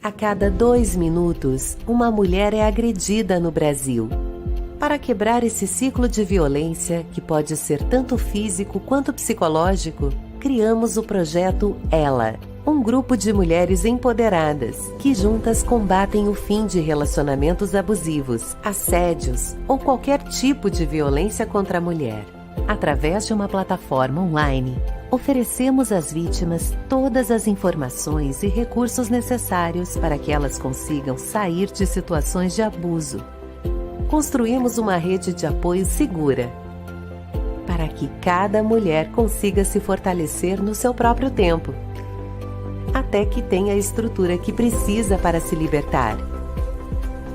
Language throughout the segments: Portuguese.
A cada 2 minutos, uma mulher é agredida no Brasil. Para quebrar esse ciclo de violência, que pode ser tanto físico quanto psicológico, criamos o projeto Ela, um grupo de mulheres empoderadas que juntas combatem o fim de relacionamentos abusivos, assédios ou qualquer tipo de violência contra a mulher. Através de uma plataforma online, oferecemos às vítimas todas as informações e recursos necessários para que elas consigam sair de situações de abuso. Construímos uma rede de apoio segura, para que cada mulher consiga se fortalecer no seu próprio tempo, até que tenha a estrutura que precisa para se libertar.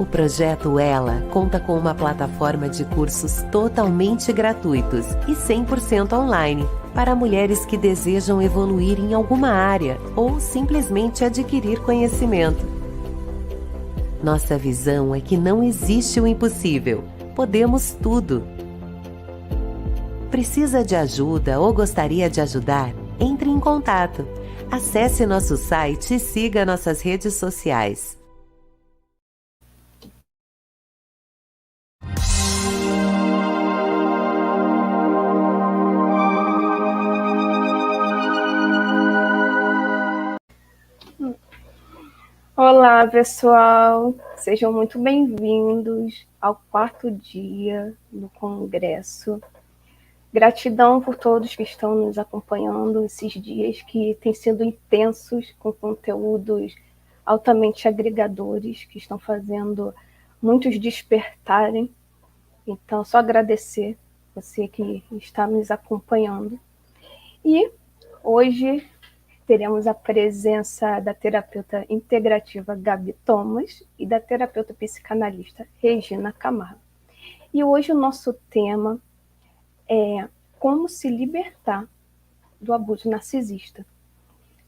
O projeto Ela conta com uma plataforma de cursos totalmente gratuitos e 100% online para mulheres que desejam evoluir em alguma área ou simplesmente adquirir conhecimento. Nossa visão é que não existe o impossível. Podemos tudo. Precisa de ajuda ou gostaria de ajudar? Entre em contato. Acesse nosso site e siga nossas redes sociais. Olá, pessoal! Sejam muito bem-vindos ao 4º dia do Congresso. Gratidão por todos que estão nos acompanhando esses dias que têm sido intensos, com conteúdos altamente agregadores, que estão fazendo muitos despertarem. Então, só agradecer você que está nos acompanhando. E hoje teremos a presença da terapeuta integrativa Gabi Thomas e da terapeuta psicanalista Regina Camargo. E hoje o nosso tema é como se libertar do abuso narcisista.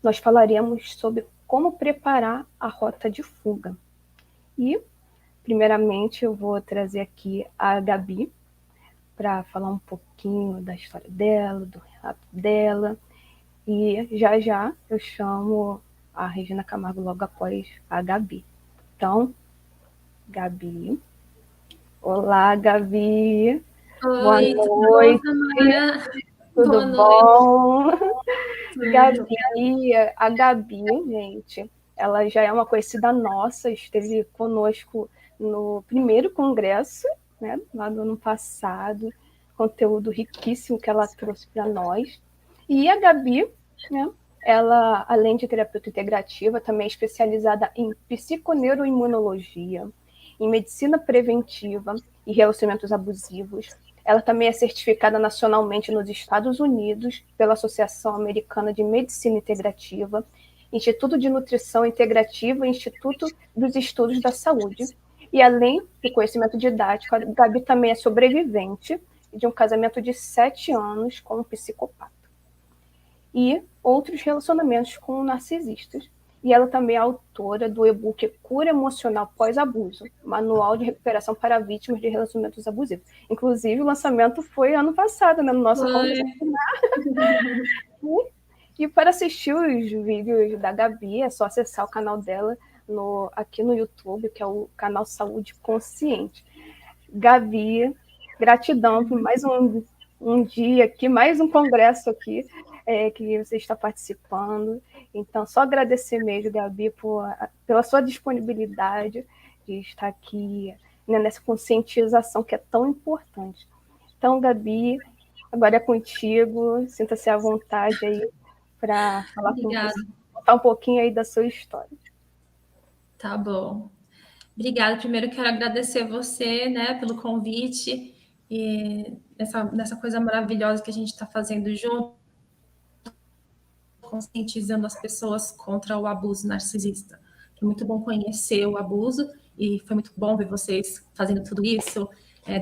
Nós falaremos sobre como preparar a rota de fuga. E, primeiramente, eu vou trazer aqui a Gabi para falar um pouquinho da história dela, do relato dela. E já eu chamo a Regina Camargo logo após a Gabi. Então, Gabi. Olá, Gabi. Oi, boa noite. Tudo boa bom? Noite. Gabi, a Gabi, gente, ela já é uma conhecida nossa, esteve conosco no primeiro congresso, né, lá do ano passado, conteúdo riquíssimo que ela trouxe para nós. E a Gabi, né, ela, além de terapeuta integrativa, também é especializada em psiconeuroimunologia, em medicina preventiva e relacionamentos abusivos. Ela também é certificada nacionalmente nos Estados Unidos pela Associação Americana de Medicina Integrativa, Instituto de Nutrição Integrativa e Instituto dos Estudos da Saúde. E além do conhecimento didático, a Gabi também é sobrevivente de um casamento de 7 anos com um psicopata e outros relacionamentos com narcisistas. E ela também é autora do e-book Cura Emocional Pós-Abuso, Manual de Recuperação para Vítimas de Relacionamentos Abusivos. Inclusive, o lançamento foi ano passado, né, no nosso congresso. E para assistir os vídeos da Gabi, é só acessar o canal dela aqui no YouTube, que é o canal Saúde Consciente. Gabi, gratidão por mais um dia aqui, mais um congresso aqui, que você está participando. Então, só agradecer mesmo, Gabi, pela sua disponibilidade de estar aqui, né, nessa conscientização que é tão importante. Então, Gabi, agora é contigo, sinta-se à vontade aí para falar com você, contar um pouquinho aí da sua história. Tá bom. Obrigada. Primeiro quero agradecer você, né, pelo convite e nessa coisa maravilhosa que a gente está fazendo junto, conscientizando as pessoas contra o abuso narcisista. É muito bom conhecer o abuso e foi muito bom ver vocês fazendo tudo isso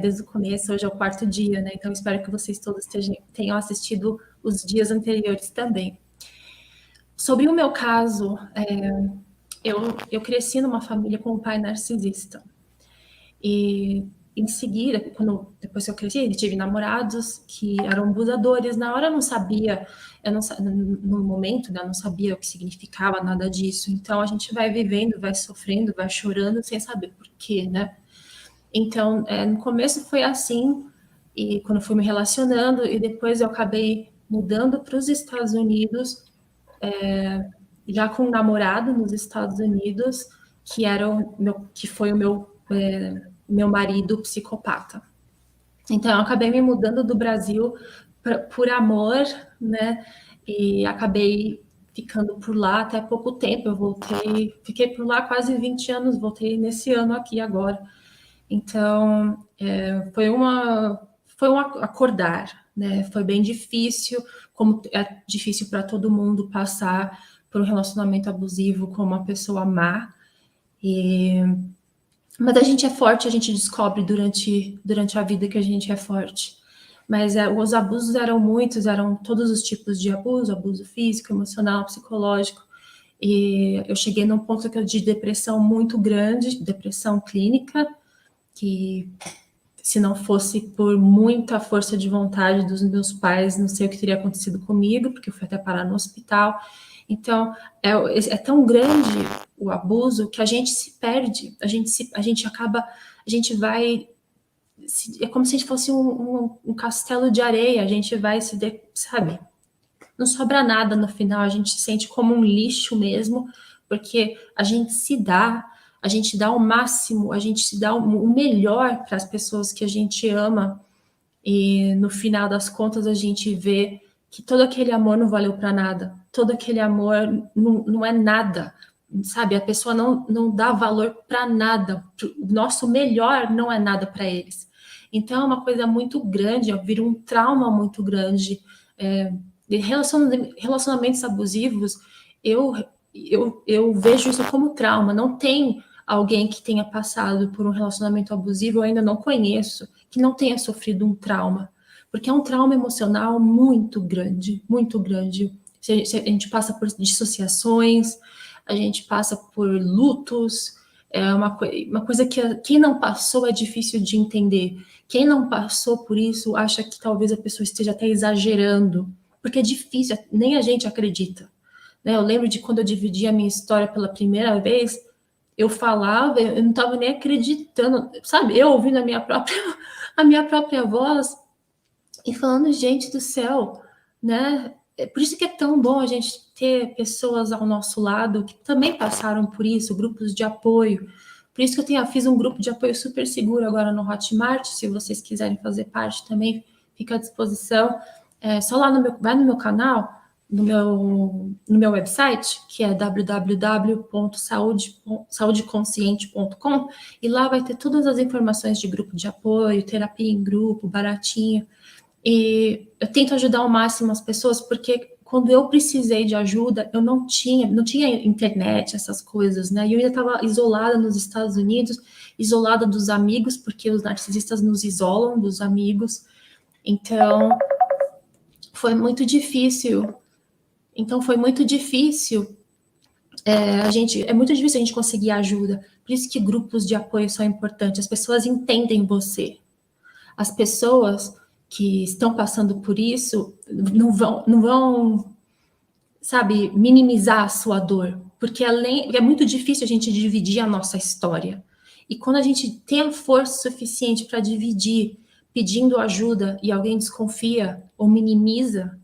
desde o começo. Hoje é o 4º dia, né? Então espero que vocês todos tenham assistido os dias anteriores também. Sobre o meu caso, eu cresci numa família com um pai narcisista. E em seguida, depois que eu cresci, tive namorados que eram abusadores. Na hora eu não sabia no momento, né, eu não sabia o que significava nada disso. Então, a gente vai vivendo, vai sofrendo, vai chorando, sem saber por quê, né? Então, no começo foi assim, e quando fui me relacionando, e depois eu acabei mudando para os Estados Unidos, já com um namorado nos Estados Unidos, que foi o meu marido psicopata. Então, eu acabei me mudando do Brasil por amor, né? E acabei ficando por lá até pouco tempo. Fiquei por lá quase 20 anos, voltei nesse ano aqui agora. Então, foi um acordar, né? Foi bem difícil, como é difícil para todo mundo passar por um relacionamento abusivo com uma pessoa má. Mas a gente é forte, a gente descobre durante a vida que a gente é forte. Mas os abusos eram muitos, eram todos os tipos de abuso físico, emocional, psicológico. E eu cheguei num ponto de depressão muito grande, depressão clínica, que se não fosse por muita força de vontade dos meus pais, não sei o que teria acontecido comigo, porque eu fui até parar no hospital. Então, é tão grande o abuso que a gente se perde, a gente vai, é como se a gente fosse um castelo de areia, a gente vai sabe? Não sobra nada no final, a gente se sente como um lixo mesmo, porque a gente dá o máximo, a gente se dá o melhor para as pessoas que a gente ama, e no final das contas a gente vê que todo aquele amor não valeu para nada, todo aquele amor não é nada, sabe? A pessoa não dá valor para nada, o nosso melhor não é nada para eles. Então é uma coisa muito grande, vira um trauma muito grande. Relacionamentos abusivos, eu vejo isso como trauma. Não tem alguém que tenha passado por um relacionamento abusivo, eu ainda não conheço, que não tenha sofrido um trauma, porque é um trauma emocional muito grande, muito grande. A gente passa por dissociações, a gente passa por lutos, é uma coisa que quem não passou é difícil de entender. Quem não passou por isso acha que talvez a pessoa esteja até exagerando, porque é difícil, nem a gente acredita. Né? Eu lembro de quando eu dividi a minha história pela primeira vez, eu falava, eu não estava nem acreditando, sabe? Eu ouvindo a minha própria voz e falando, gente do céu, né? Por isso que é tão bom a gente ter pessoas ao nosso lado que também passaram por isso, grupos de apoio. Por isso que eu fiz um grupo de apoio super seguro agora no Hotmart. Se vocês quiserem fazer parte também, fica à disposição. Só lá vai no meu canal, no meu website, que é www.saudeconsciente.com, e lá vai ter todas as informações de grupo de apoio, terapia em grupo, baratinho. E eu tento ajudar ao máximo as pessoas, porque quando eu precisei de ajuda, eu não tinha internet, essas coisas, né? E eu ainda estava isolada nos Estados Unidos, isolada dos amigos, porque os narcisistas nos isolam dos amigos. Então, foi muito difícil. É muito difícil a gente conseguir ajuda. Por isso que grupos de apoio são importantes. As pessoas entendem você. As pessoas que estão passando por isso não vão, sabe, minimizar a sua dor, porque é muito difícil a gente dividir a nossa história. E quando a gente tem a força suficiente para dividir, pedindo ajuda, e alguém desconfia ou minimiza,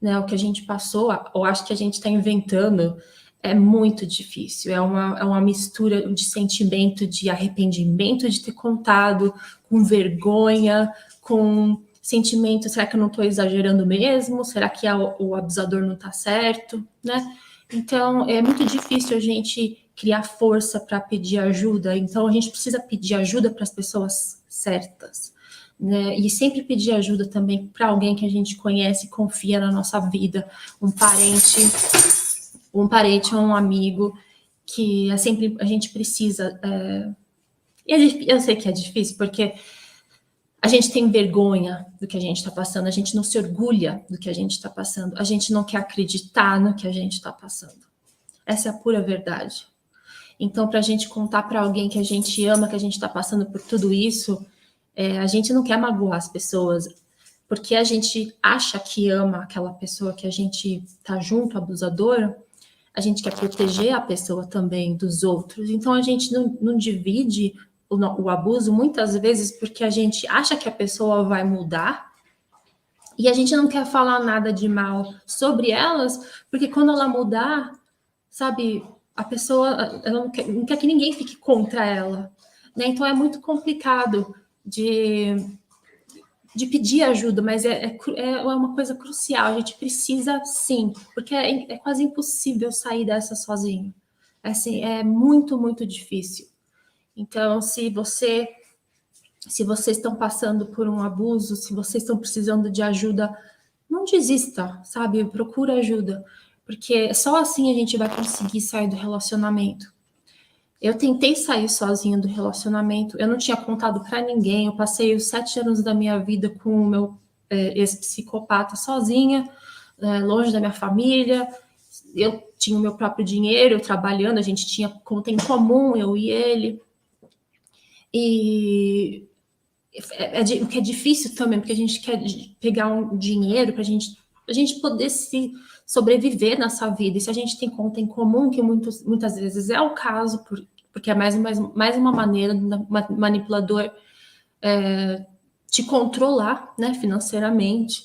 né, o que a gente passou, ou acha que a gente está inventando, é muito difícil. É uma mistura de sentimento de arrependimento de ter contado, com vergonha, com sentimento, será que eu não estou exagerando mesmo? Será que o abusador não está certo? Né? Então, é muito difícil a gente criar força para pedir ajuda. Então, a gente precisa pedir ajuda para as pessoas certas. Né? E sempre pedir ajuda também para alguém que a gente conhece e confia na nossa vida. Um parente ou um amigo, que sempre a gente precisa. Eu sei que é difícil, porque a gente tem vergonha do que a gente está passando, a gente não se orgulha do que a gente está passando, a gente não quer acreditar no que a gente está passando. Essa é a pura verdade. Então, para a gente contar para alguém que a gente ama, que a gente está passando por tudo isso, a gente não quer magoar as pessoas. porque a gente acha que ama aquela pessoa que a gente tá junto, abusadora, a gente quer proteger a pessoa também dos outros. Então a gente não divide o abuso muitas vezes porque a gente acha que a pessoa vai mudar e a gente não quer falar nada de mal sobre elas, porque quando ela mudar, sabe, a pessoa ela não quer que ninguém fique contra ela, né? Então é muito complicado de pedir ajuda, mas é uma coisa crucial. A gente precisa sim, porque é quase impossível sair dessa sozinho. Assim, é muito, muito difícil. Então, se vocês estão passando por um abuso, se vocês estão precisando de ajuda, não desista, sabe? Procura ajuda, porque só assim a gente vai conseguir sair do relacionamento. Eu tentei sair sozinha do relacionamento, eu não tinha contado para ninguém, eu passei os 7 anos da minha vida com o meu ex-psicopata sozinha, longe da minha família, eu tinha o meu próprio dinheiro, eu trabalhando, a gente tinha conta em comum, eu e ele, e o que é difícil também, porque a gente quer pegar um dinheiro para a gente poder se sobreviver nessa vida. E se a gente tem conta em comum, que muitas vezes é o caso, porque é mais uma maneira do manipulador te controlar, né, financeiramente.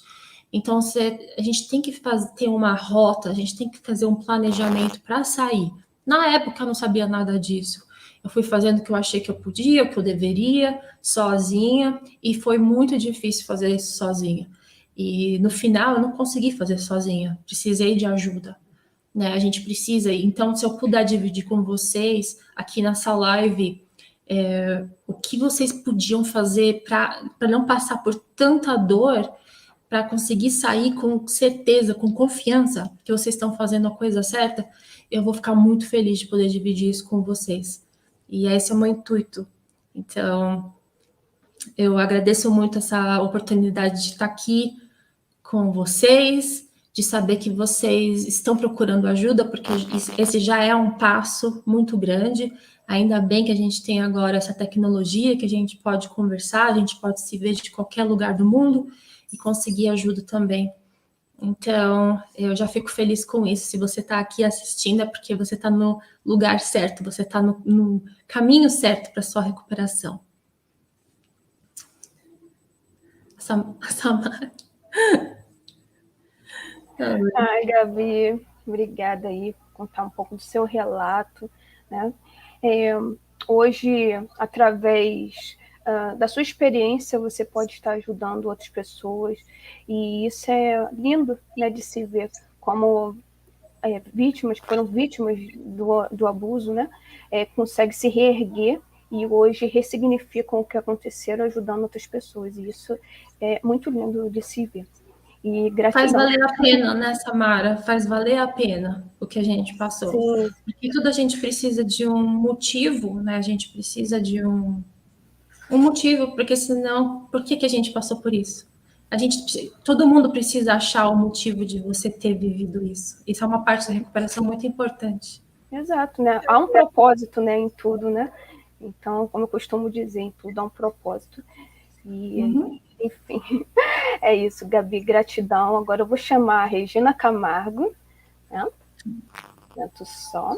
Então, a gente tem que ter uma rota, a gente tem que fazer um planejamento para sair. Na época, eu não sabia nada disso. Eu fui fazendo o que eu achei que eu podia, o que eu deveria, sozinha, e foi muito difícil fazer isso sozinha. E no final, eu não consegui fazer sozinha, precisei de ajuda. Né? A gente precisa, então, se eu puder dividir com vocês aqui nessa live o que vocês podiam fazer para não passar por tanta dor, para conseguir sair com certeza, com confiança que vocês estão fazendo a coisa certa, eu vou ficar muito feliz de poder dividir isso com vocês. E esse é o meu intuito. Então, eu agradeço muito essa oportunidade de estar aqui com vocês, de saber que vocês estão procurando ajuda, porque esse já é um passo muito grande. Ainda bem que a gente tem agora essa tecnologia, que a gente pode conversar, a gente pode se ver de qualquer lugar do mundo e conseguir ajuda também. Então, eu já fico feliz com isso. Se você está aqui assistindo, é porque você está no lugar certo, você está no caminho certo para sua recuperação. Samara. Ai, Gabi, obrigada aí por contar um pouco do seu relato, né? Hoje, através da sua experiência, você pode estar ajudando outras pessoas, e isso é lindo, né, de se ver como vítimas, que foram vítimas do abuso, né, conseguem se reerguer e hoje ressignificam o que aconteceu, ajudando outras pessoas, e isso é muito lindo de se ver. E gratidão. Faz valer a pena, né, Samara? Faz valer a pena o que a gente passou. Sim. Porque tudo a gente precisa de um motivo, né? A gente precisa de um motivo, porque senão, por que a gente passou por isso? Todo mundo precisa achar o motivo de você ter vivido isso. Isso é uma parte da recuperação muito importante. Exato, né? Há um propósito, né, em tudo, né? Então, como eu costumo dizer, em tudo há um propósito. E, enfim, é isso, Gabi, gratidão. Agora eu vou chamar a Regina Camargo, né? Momento só.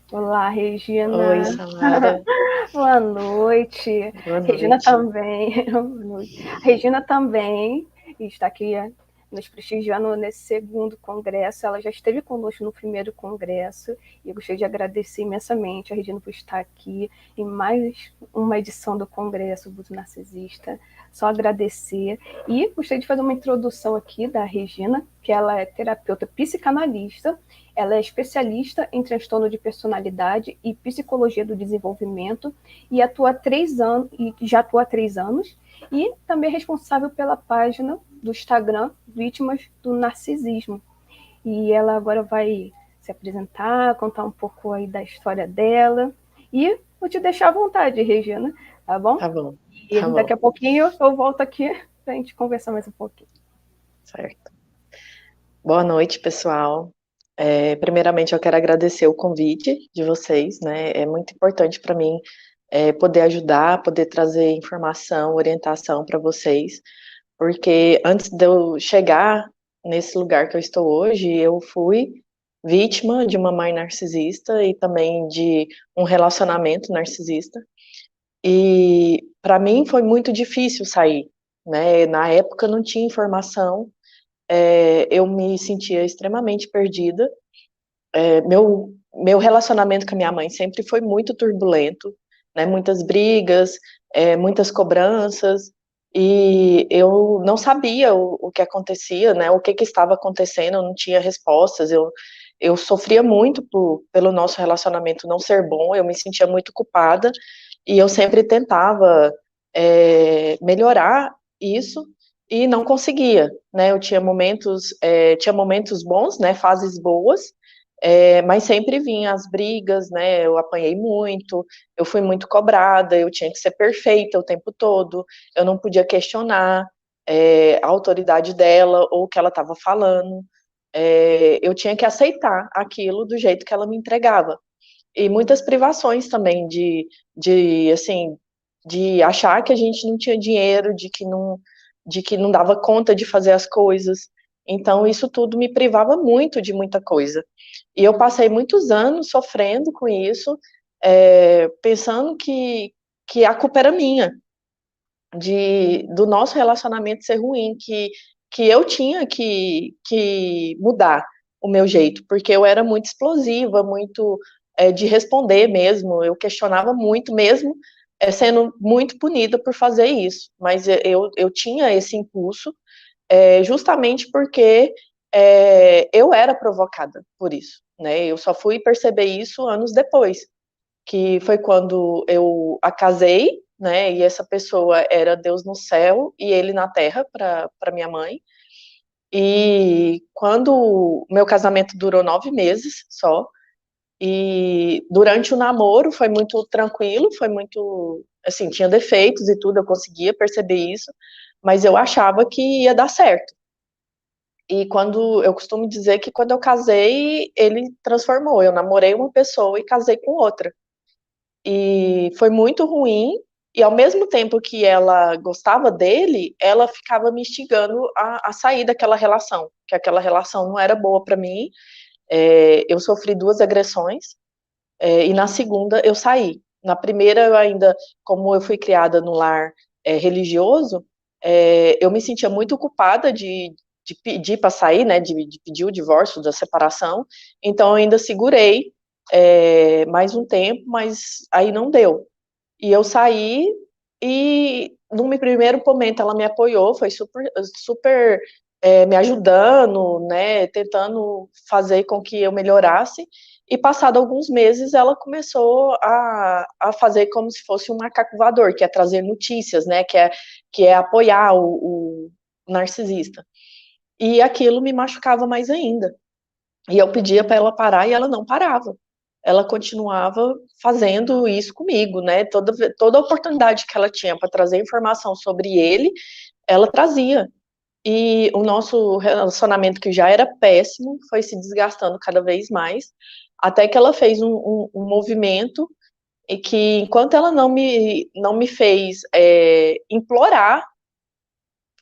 Olá, Regina. Oi, Samara. Boa noite. Boa noite. Regina também. Boa noite. Regina também está aqui nos prestigiando nesse segundo congresso. Ela já esteve conosco no primeiro congresso e eu gostaria de agradecer imensamente a Regina por estar aqui em mais uma edição do Congresso Abuso Narcisista. Só agradecer. E gostaria de fazer uma introdução aqui da Regina, que ela é terapeuta psicanalista, ela é especialista em transtorno de personalidade e psicologia do desenvolvimento e já atua há 3 anos, e também é responsável pela página do Instagram Vítimas do Narcisismo. E ela agora vai se apresentar, contar um pouco aí da história dela, e vou te deixar à vontade, Regina, tá bom? Tá bom. E daqui a pouquinho eu volto aqui para a gente conversar mais um pouquinho. Certo. Boa noite, pessoal. Primeiramente, eu quero agradecer o convite de vocês, né? É muito importante para mim poder ajudar, poder trazer informação, orientação para vocês, porque antes de eu chegar nesse lugar que eu estou hoje, eu fui vítima de uma mãe narcisista e também de um relacionamento narcisista. E para mim foi muito difícil sair, né? Na época não tinha informação, eu me sentia extremamente perdida. Meu relacionamento com a minha mãe sempre foi muito turbulento, né? Muitas brigas, muitas cobranças, e eu não sabia o que acontecia, né? O que estava acontecendo, eu não tinha respostas, eu sofria muito pelo nosso relacionamento não ser bom, eu me sentia muito culpada, e eu sempre tentava melhorar isso, e não conseguia, né? Eu tinha momentos bons, né? Fases boas, mas sempre vinha as brigas, né? Eu apanhei muito, eu fui muito cobrada, eu tinha que ser perfeita o tempo todo, eu não podia questionar a autoridade dela ou o que ela estava falando. Eu tinha que aceitar aquilo do jeito que ela me entregava. E muitas privações também assim, de achar que a gente não tinha dinheiro, de que não dava conta de fazer as coisas. Então, isso tudo me privava muito de muita coisa. E eu passei muitos anos sofrendo com isso, pensando que a culpa era minha, do nosso relacionamento ser ruim, que eu tinha que mudar o meu jeito, porque eu era muito explosiva, muito de responder mesmo, eu questionava muito mesmo, sendo muito punida por fazer isso, mas eu tinha esse impulso, justamente porque eu era provocada por isso, né? Eu só fui perceber isso anos depois, que foi quando eu a casei, né? E essa pessoa era Deus no céu e ele na terra para minha mãe. E quando meu casamento durou 9 meses só, e durante o namoro foi muito tranquilo, foi muito, assim, tinha defeitos e tudo, eu conseguia perceber isso, mas eu achava que ia dar certo. E quando eu costumo dizer que quando eu casei, ele transformou. Eu namorei uma pessoa e casei com outra. E foi muito ruim. E ao mesmo tempo que ela gostava dele, ela ficava me instigando a sair daquela relação, que aquela relação não era boa para mim. Eu sofri 2 agressões, e na segunda eu saí. Na primeira, eu ainda, como eu fui criada no lar religioso, eu me sentia muito culpada de pedir para sair, né, de pedir o divórcio, da separação, então eu ainda segurei mais um tempo, mas aí não deu. E eu saí, e no meu primeiro momento ela me apoiou, foi super, super me ajudando, né, tentando fazer com que eu melhorasse, e passado alguns meses ela começou a fazer como se fosse um macaco voador, que é trazer notícias, né, que é apoiar o narcisista. E aquilo me machucava mais ainda. E eu pedia para ela parar e ela não parava. Ela continuava fazendo isso comigo, né? Toda oportunidade que ela tinha para trazer informação sobre ele, ela trazia. E o nosso relacionamento, que já era péssimo, foi se desgastando cada vez mais, até que ela fez um movimento e que, enquanto ela não me fez implorar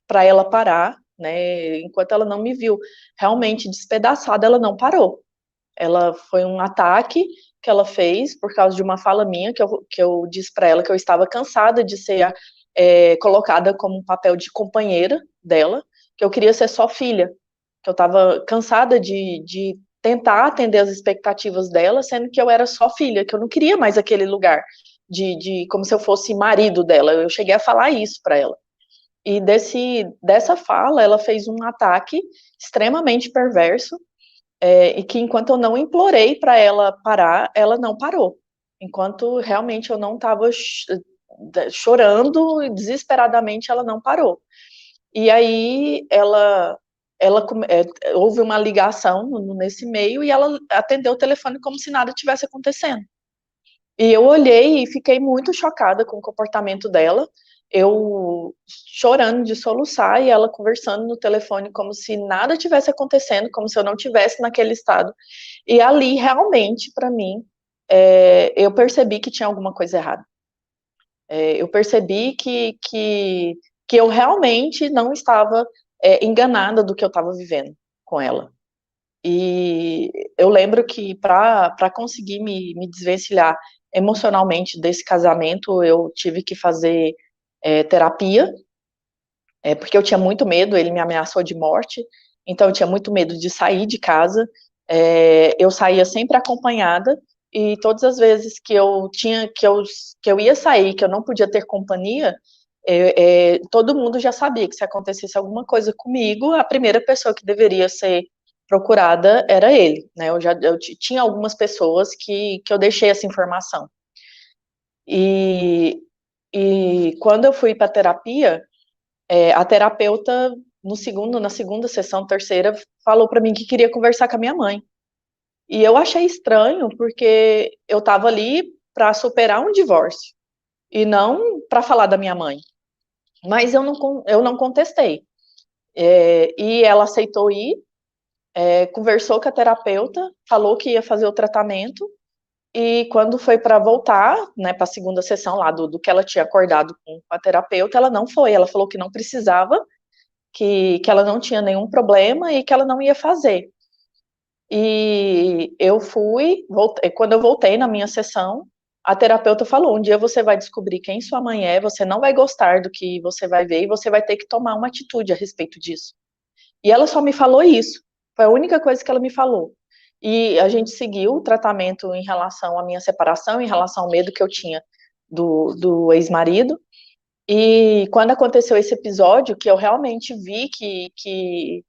para ela parar, né, enquanto ela não me viu realmente despedaçada, ela não parou. Ela foi um ataque que ela fez por causa de uma fala minha, que eu disse para ela que eu estava cansada de ser colocada como um papel de companheira dela, que eu queria ser só filha, que eu estava cansada de tentar atender as expectativas dela, sendo que eu era só filha, que eu não queria mais aquele lugar de como se eu fosse marido dela. Eu cheguei a falar isso para ela. E dessa fala, ela fez um ataque extremamente perverso, e que enquanto eu não implorei para ela parar, ela não parou. Enquanto realmente eu não estava chorando desesperadamente, ela não parou. E aí houve uma ligação nesse meio e ela atendeu o telefone como se nada tivesse acontecendo. E eu olhei e fiquei muito chocada com o comportamento dela, eu chorando de soluçar e ela conversando no telefone como se nada tivesse acontecendo, como se eu não tivesse naquele estado. E ali, realmente, para mim, eu percebi que tinha alguma coisa errada. Eu percebi que eu realmente não estava enganada do que eu estava vivendo com ela. E eu lembro que para conseguir me desvencilhar emocionalmente desse casamento, eu tive que fazer terapia, porque eu tinha muito medo, ele me ameaçou de morte, então eu tinha muito medo de sair de casa. Eu saía sempre acompanhada, e todas as vezes que eu ia sair, que eu não podia ter companhia, todo mundo já sabia que se acontecesse alguma coisa comigo, a primeira pessoa que deveria ser procurada era ele, né? Tinha algumas pessoas que eu deixei essa informação. E quando eu fui para terapia, a terapeuta, na segunda sessão, terceira, falou para mim que queria conversar com a minha mãe. E eu achei estranho, porque eu estava ali para superar um divórcio, e não para falar da minha mãe. Mas eu não contestei. E ela aceitou ir, conversou com a terapeuta, falou que ia fazer o tratamento, e quando foi para voltar, né, para a segunda sessão lá do que ela tinha acordado com a terapeuta, ela não foi. Ela falou que não precisava, que ela não tinha nenhum problema e que ela não ia fazer. E eu quando eu voltei na minha sessão, a terapeuta falou: um dia você vai descobrir quem sua mãe é, você não vai gostar do que você vai ver e você vai ter que tomar uma atitude a respeito disso. E ela só me falou isso, foi a única coisa que ela me falou. E a gente seguiu o tratamento em relação à minha separação, em relação ao medo que eu tinha do ex-marido. E quando aconteceu esse episódio, que eu realmente vi que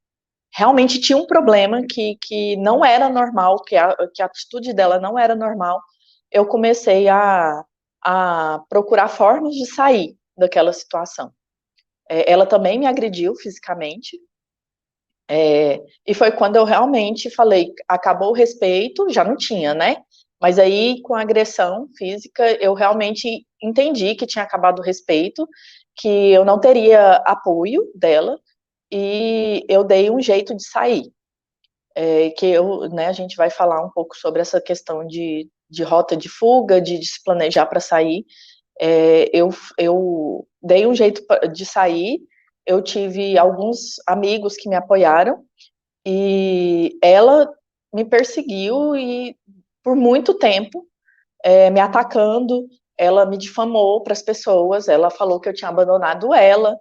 realmente tinha um problema, que não era normal, que a atitude dela não era normal, eu comecei a procurar formas de sair daquela situação. Ela também me agrediu fisicamente, e foi quando eu realmente falei, acabou o respeito, já não tinha, né? Mas aí, com a agressão física, eu realmente entendi que tinha acabado o respeito, que eu não teria apoio dela, e eu dei um jeito de sair. Né, a gente vai falar um pouco sobre essa questão de rota de fuga, de se planejar para sair. Eu dei um jeito de sair, eu tive alguns amigos que me apoiaram, e ela me perseguiu e por muito tempo, me atacando, ela me difamou para as pessoas, ela falou que eu tinha abandonado ela,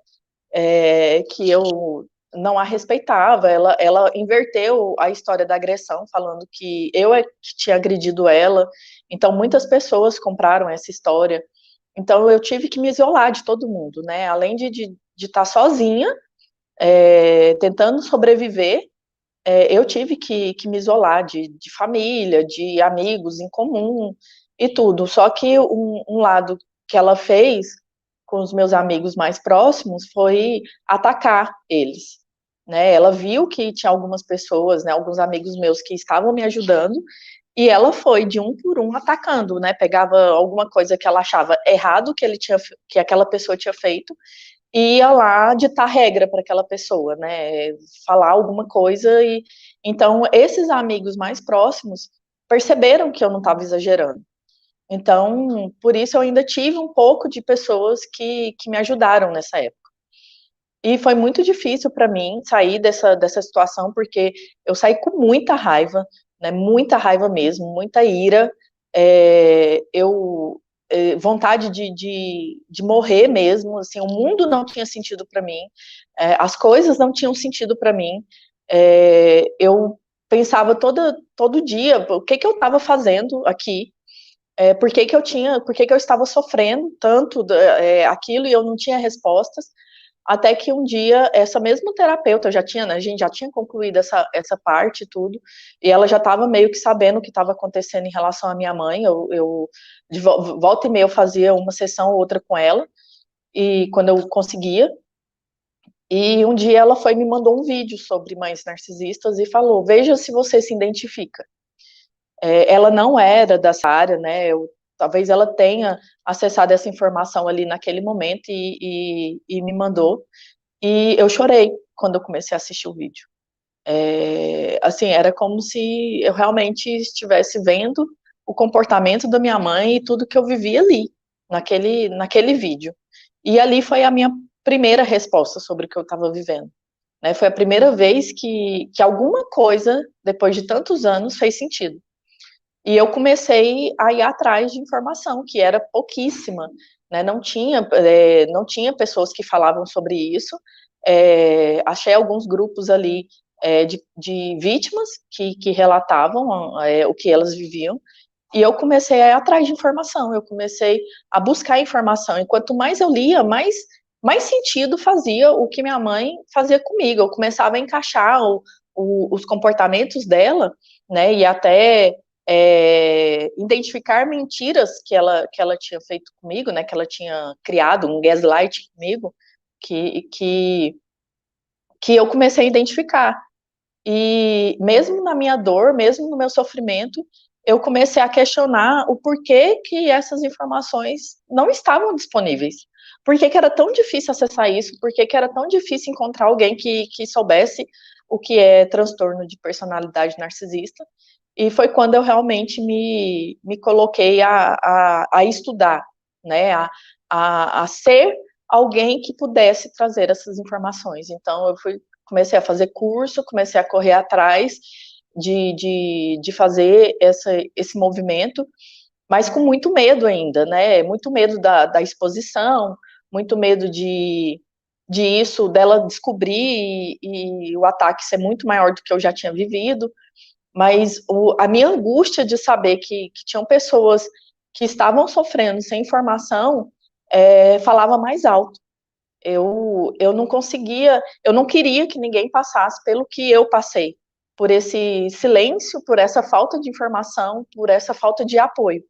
que eu não a respeitava, ela inverteu a história da agressão, falando que eu que tinha agredido ela, então muitas pessoas compraram essa história, então eu tive que me isolar de todo mundo, né, além de estar sozinha, tentando sobreviver, eu tive que me isolar de família, de amigos em comum e tudo. Só que um lado que ela fez com os meus amigos mais próximos foi atacar eles, né? Ela viu que tinha algumas pessoas, né, alguns amigos meus que estavam me ajudando, e ela foi de um por um atacando, né? Pegava alguma coisa que ela achava errado que aquela pessoa tinha feito, e ia lá ditar regra para aquela pessoa, né? Falar alguma coisa, e então esses amigos mais próximos perceberam que eu não estava exagerando. Então, por isso eu ainda tive um pouco de pessoas que me ajudaram nessa época. E foi muito difícil para mim sair dessa situação, porque eu saí com muita raiva, né? Muita raiva mesmo, muita ira. Vontade de morrer mesmo, assim, o mundo não tinha sentido para mim, as coisas não tinham sentido para mim, eu pensava todo dia, o que eu estava fazendo aqui, por que eu estava sofrendo tanto aquilo e eu não tinha respostas, até que um dia, essa mesma terapeuta, né, a gente já tinha concluído essa parte e tudo, e ela já estava meio que sabendo o que estava acontecendo em relação à minha mãe, de volta e meia eu fazia uma sessão ou outra com ela, e quando eu conseguia, e um dia ela me mandou um vídeo sobre mães narcisistas e falou, veja se você se identifica. Ela não era dessa área, né, talvez ela tenha acessado essa informação ali naquele momento e me mandou, e eu chorei quando eu comecei a assistir o vídeo. Assim, era como se eu realmente estivesse vendo o comportamento da minha mãe e tudo que eu vivi ali. naquele vídeo. E ali foi a minha primeira resposta sobre o que eu estava vivendo. Né? Foi a primeira vez que alguma coisa, depois de tantos anos, fez sentido. E eu comecei a ir atrás de informação, que era pouquíssima, né? Não tinha pessoas que falavam sobre isso. Achei alguns grupos ali de vítimas que relatavam o que elas viviam, e eu comecei a ir atrás de informação, eu comecei a buscar informação, e quanto mais eu lia, mais sentido fazia o que minha mãe fazia comigo. Eu começava a encaixar os comportamentos dela, né, e até identificar mentiras que ela tinha feito comigo, né, que ela tinha criado um gaslight comigo, que eu comecei a identificar. E mesmo na minha dor, mesmo no meu sofrimento, eu comecei a questionar o porquê que essas informações não estavam disponíveis. Por que era tão difícil acessar isso? Por que era tão difícil encontrar alguém que soubesse o que é transtorno de personalidade narcisista? E foi quando eu realmente me coloquei a estudar, né? A ser alguém que pudesse trazer essas informações. Então, comecei a fazer curso, comecei a correr atrás de fazer esse movimento, mas com muito medo ainda, né? Muito medo da exposição, muito medo dela descobrir e o ataque ser muito maior do que eu já tinha vivido. Mas a minha angústia de saber que tinham pessoas que estavam sofrendo sem informação falava mais alto. Eu não conseguia, eu não queria que ninguém passasse pelo que eu passei, por esse silêncio, por essa falta de informação, por essa falta de apoio.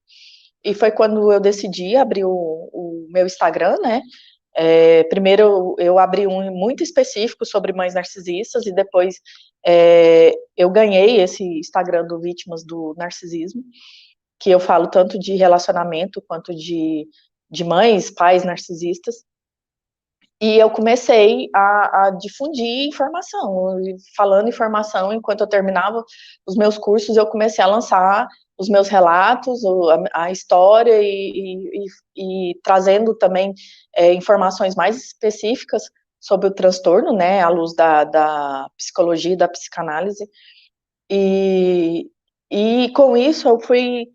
E foi quando eu decidi abrir o meu Instagram, né? Primeiro eu abri um muito específico sobre mães narcisistas, e depois eu ganhei esse Instagram do Vítimas do Narcisismo, que eu falo tanto de relacionamento quanto de mães, pais narcisistas. E eu comecei a difundir informação, falando informação. Enquanto eu terminava os meus cursos, eu comecei a lançar os meus relatos, a história, e trazendo também informações mais específicas sobre o transtorno, né, à luz da psicologia e da psicanálise. E com isso eu fui...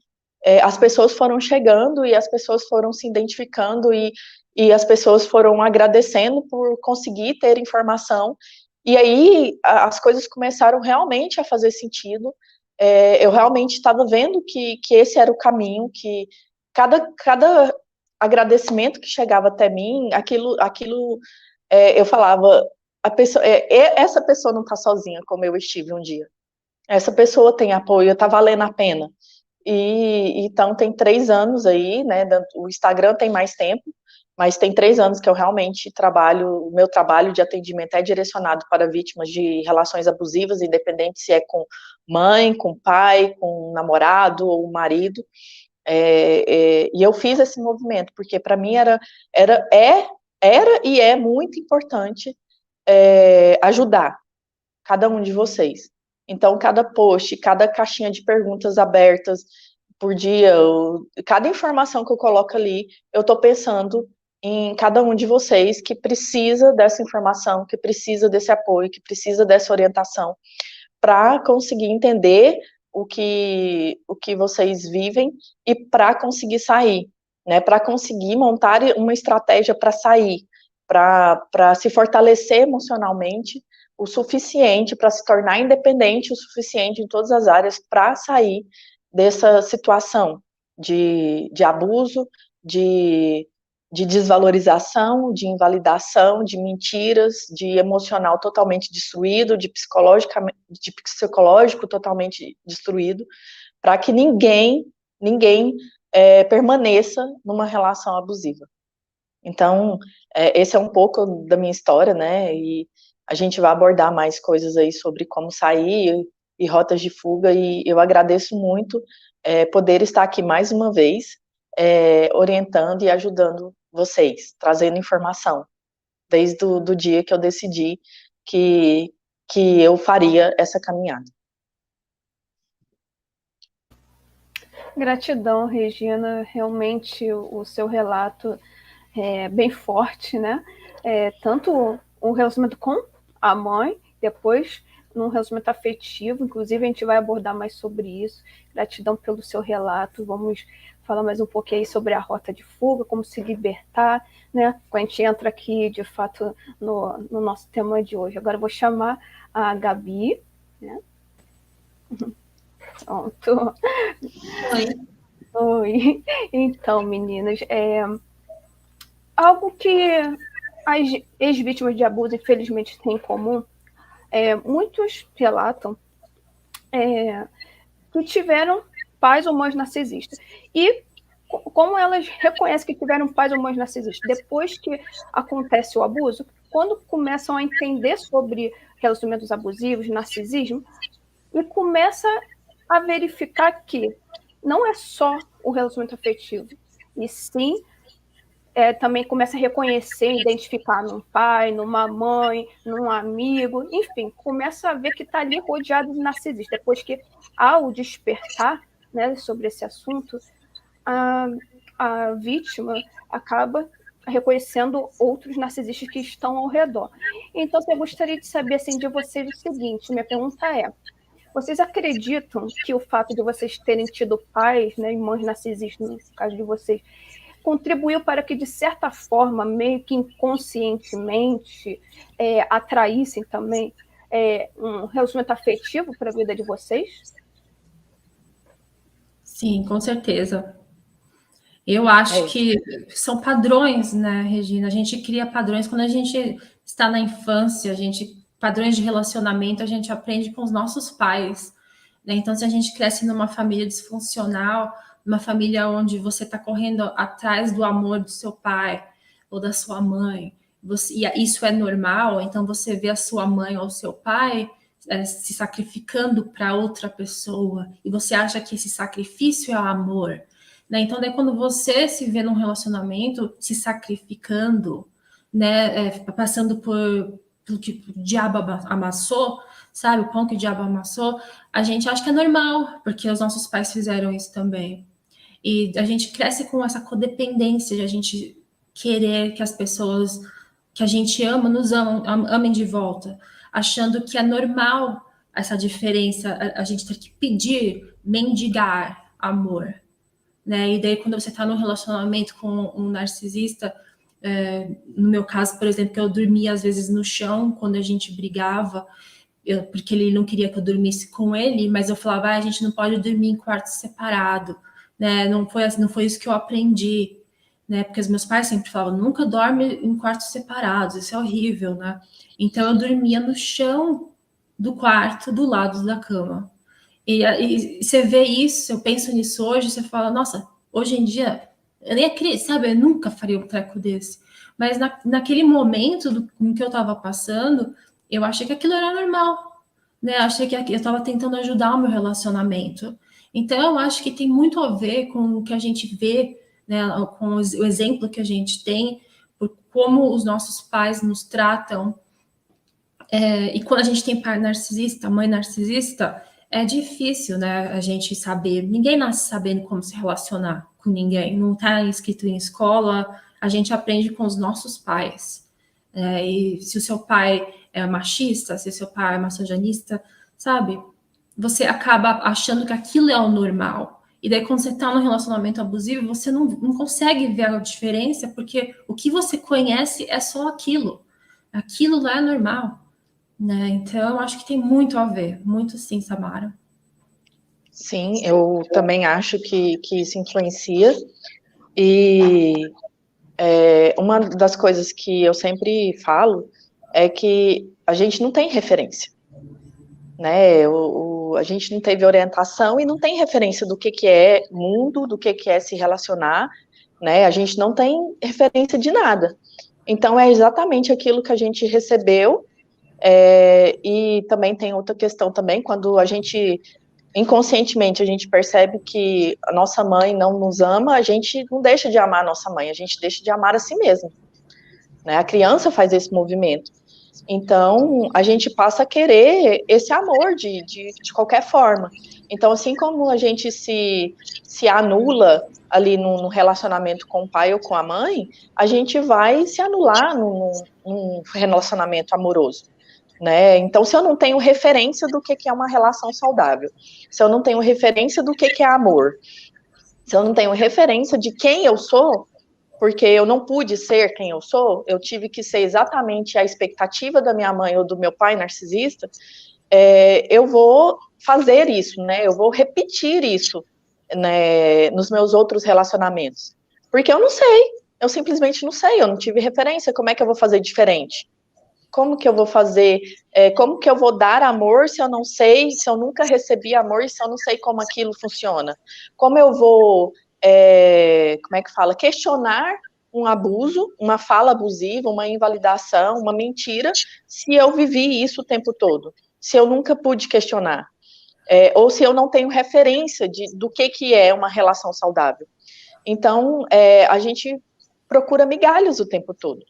as pessoas foram chegando, e as pessoas foram se identificando, e as pessoas foram agradecendo por conseguir ter informação, e aí as coisas começaram realmente a fazer sentido. Eu realmente estava vendo que esse era o caminho, que cada agradecimento que chegava até mim, aquilo eu falava, essa pessoa não está sozinha, como eu estive um dia. Essa pessoa tem apoio, está valendo a pena. E então tem 3 anos aí, né? O Instagram tem mais tempo, mas tem 3 anos que eu realmente trabalho. O meu trabalho de atendimento é direcionado para vítimas de relações abusivas, independente se é com mãe, com pai, com namorado ou marido. E eu fiz esse movimento porque para mim era e é muito importante ajudar cada um de vocês. Então, cada post, cada caixinha de perguntas abertas por dia, cada informação que eu coloco ali, eu estou pensando em cada um de vocês que precisa dessa informação, que precisa desse apoio, que precisa dessa orientação, para conseguir entender o que vocês vivem e para conseguir sair, né? Para conseguir montar uma estratégia para sair, para se fortalecer emocionalmente o suficiente, para se tornar independente o suficiente em todas as áreas, para sair dessa situação de abuso, de desvalorização, de invalidação, de mentiras, de emocional totalmente destruído, de psicológico totalmente destruído, para que ninguém permaneça numa relação abusiva. Então, esse é um pouco da minha história, né? E a gente vai abordar mais coisas aí sobre como sair e rotas de fuga, e eu agradeço muito poder estar aqui mais uma vez, orientando e ajudando vocês, trazendo informação, desde o dia que eu decidi que eu faria essa caminhada. Gratidão, Regina. Realmente o seu relato é bem forte, né? Tanto o relacionamento com a mãe, depois num relacionamento afetivo, inclusive a gente vai abordar mais sobre isso. Gratidão pelo seu relato. Vamos falar mais um pouquinho aí sobre a rota de fuga, como se libertar, né? Quando a gente entra aqui, de fato, no nosso tema de hoje. Agora eu vou chamar a Gabi, né? Pronto. Oi. Oi. Então, meninas, algo que as ex-vítimas de abuso, infelizmente, têm em comum, muitos relatam que tiveram pais ou mães narcisistas. E como elas reconhecem que tiveram pais ou mães narcisistas? Depois que acontece o abuso, quando começam a entender sobre relacionamentos abusivos, narcisismo, e começa a verificar que não é só o relacionamento afetivo, e sim também começa a reconhecer, identificar num pai, numa mãe, num amigo, enfim, começa a ver que está ali rodeado de narcisistas. Depois que, ao despertar, né, sobre esse assunto, a vítima acaba reconhecendo outros narcisistas que estão ao redor. Então, eu gostaria de saber assim, de vocês o seguinte, minha pergunta é, vocês acreditam que o fato de vocês terem tido pais, né, e mães narcisistas, no caso de vocês, contribuiu para que, de certa forma, meio que inconscientemente, atraíssem também um relacionamento afetivo para a vida de vocês? Sim, com certeza. Eu acho que são padrões, né, Regina? A gente cria padrões quando a gente está na infância, padrões de relacionamento a gente aprende com os nossos pais, né? Então, se a gente cresce numa família disfuncional, numa família onde você está correndo atrás do amor do seu pai ou da sua mãe, e isso é normal, então você vê a sua mãe ou o seu pai se sacrificando para outra pessoa, e você acha que esse sacrifício é amor, né? Então, daí quando você se vê num relacionamento se sacrificando, né, passando pelo que o diabo amassou, sabe, o pão que o diabo amassou, a gente acha que é normal, porque os nossos pais fizeram isso também. E a gente cresce com essa codependência de a gente querer que as pessoas que a gente ama nos amem de volta, achando que é normal essa diferença, a gente ter que pedir, mendigar amor, né? E daí quando você está num relacionamento com um narcisista, no meu caso, por exemplo, que eu dormia às vezes no chão quando a gente brigava, porque ele não queria que eu dormisse com ele, mas eu falava, a gente não pode dormir em quarto separado, né? Não foi isso que eu aprendi, né? Porque os meus pais sempre falavam, nunca dorme em quartos separados, isso é horrível, né? Então eu dormia no chão do quarto, do lado da cama. E você vê isso, eu penso nisso hoje, você fala, nossa, hoje em dia, eu nem acredito, sabe, eu nunca faria um treco desse. Mas naquele momento em que eu estava passando, eu achei que aquilo era normal, né? Achei que eu estava tentando ajudar o meu relacionamento. Então, eu acho que tem muito a ver com o que a gente vê, né? Com o exemplo que a gente tem, por como os nossos pais nos tratam. E quando a gente tem pai narcisista, mãe narcisista, é difícil, né, a gente saber. Ninguém nasce sabendo como se relacionar com ninguém. Não está escrito em escola. A gente aprende com os nossos pais. E se o seu pai é machista, se o seu pai é maçonista, sabe? Você acaba achando que aquilo é o normal. E daí, quando você está num relacionamento abusivo, você não consegue ver a diferença, porque o que você conhece é só aquilo. Aquilo lá é normal. Né? Então, eu acho que tem muito a ver, muito sim, Samara. Sim, eu também acho que isso influencia, e uma das coisas que eu sempre falo é que a gente não tem referência, né? A gente não teve orientação e não tem referência do que é mundo, do que é se relacionar, né? A gente não tem referência de nada. Então, é exatamente aquilo que a gente recebeu. E também tem outra questão também, quando a gente, inconscientemente, a gente percebe que a nossa mãe não nos ama, a gente não deixa de amar a nossa mãe, a gente deixa de amar a si mesmo, né? A criança faz esse movimento. Então, a gente passa a querer esse amor de qualquer forma. Então, assim como a gente se anula ali no relacionamento com o pai ou com a mãe, a gente vai se anular num relacionamento amoroso, né? Então, se eu não tenho referência do que é uma relação saudável, se eu não tenho referência do que é amor, se eu não tenho referência de quem eu sou, porque eu não pude ser quem eu sou, eu tive que ser exatamente a expectativa da minha mãe ou do meu pai narcisista, eu vou fazer isso, né? Eu vou repetir isso, né, nos meus outros relacionamentos. Porque eu não sei, eu simplesmente não sei, eu não tive referência, como é que eu vou fazer diferente? Como que eu vou fazer, como que eu vou dar amor se eu não sei, se eu nunca recebi amor e se eu não sei como aquilo funciona? Como eu vou, como é que fala, questionar um abuso, uma fala abusiva, uma invalidação, uma mentira, se eu vivi isso o tempo todo? Se eu nunca pude questionar? Ou se eu não tenho referência do que é uma relação saudável? Então, a gente procura migalhas o tempo todo.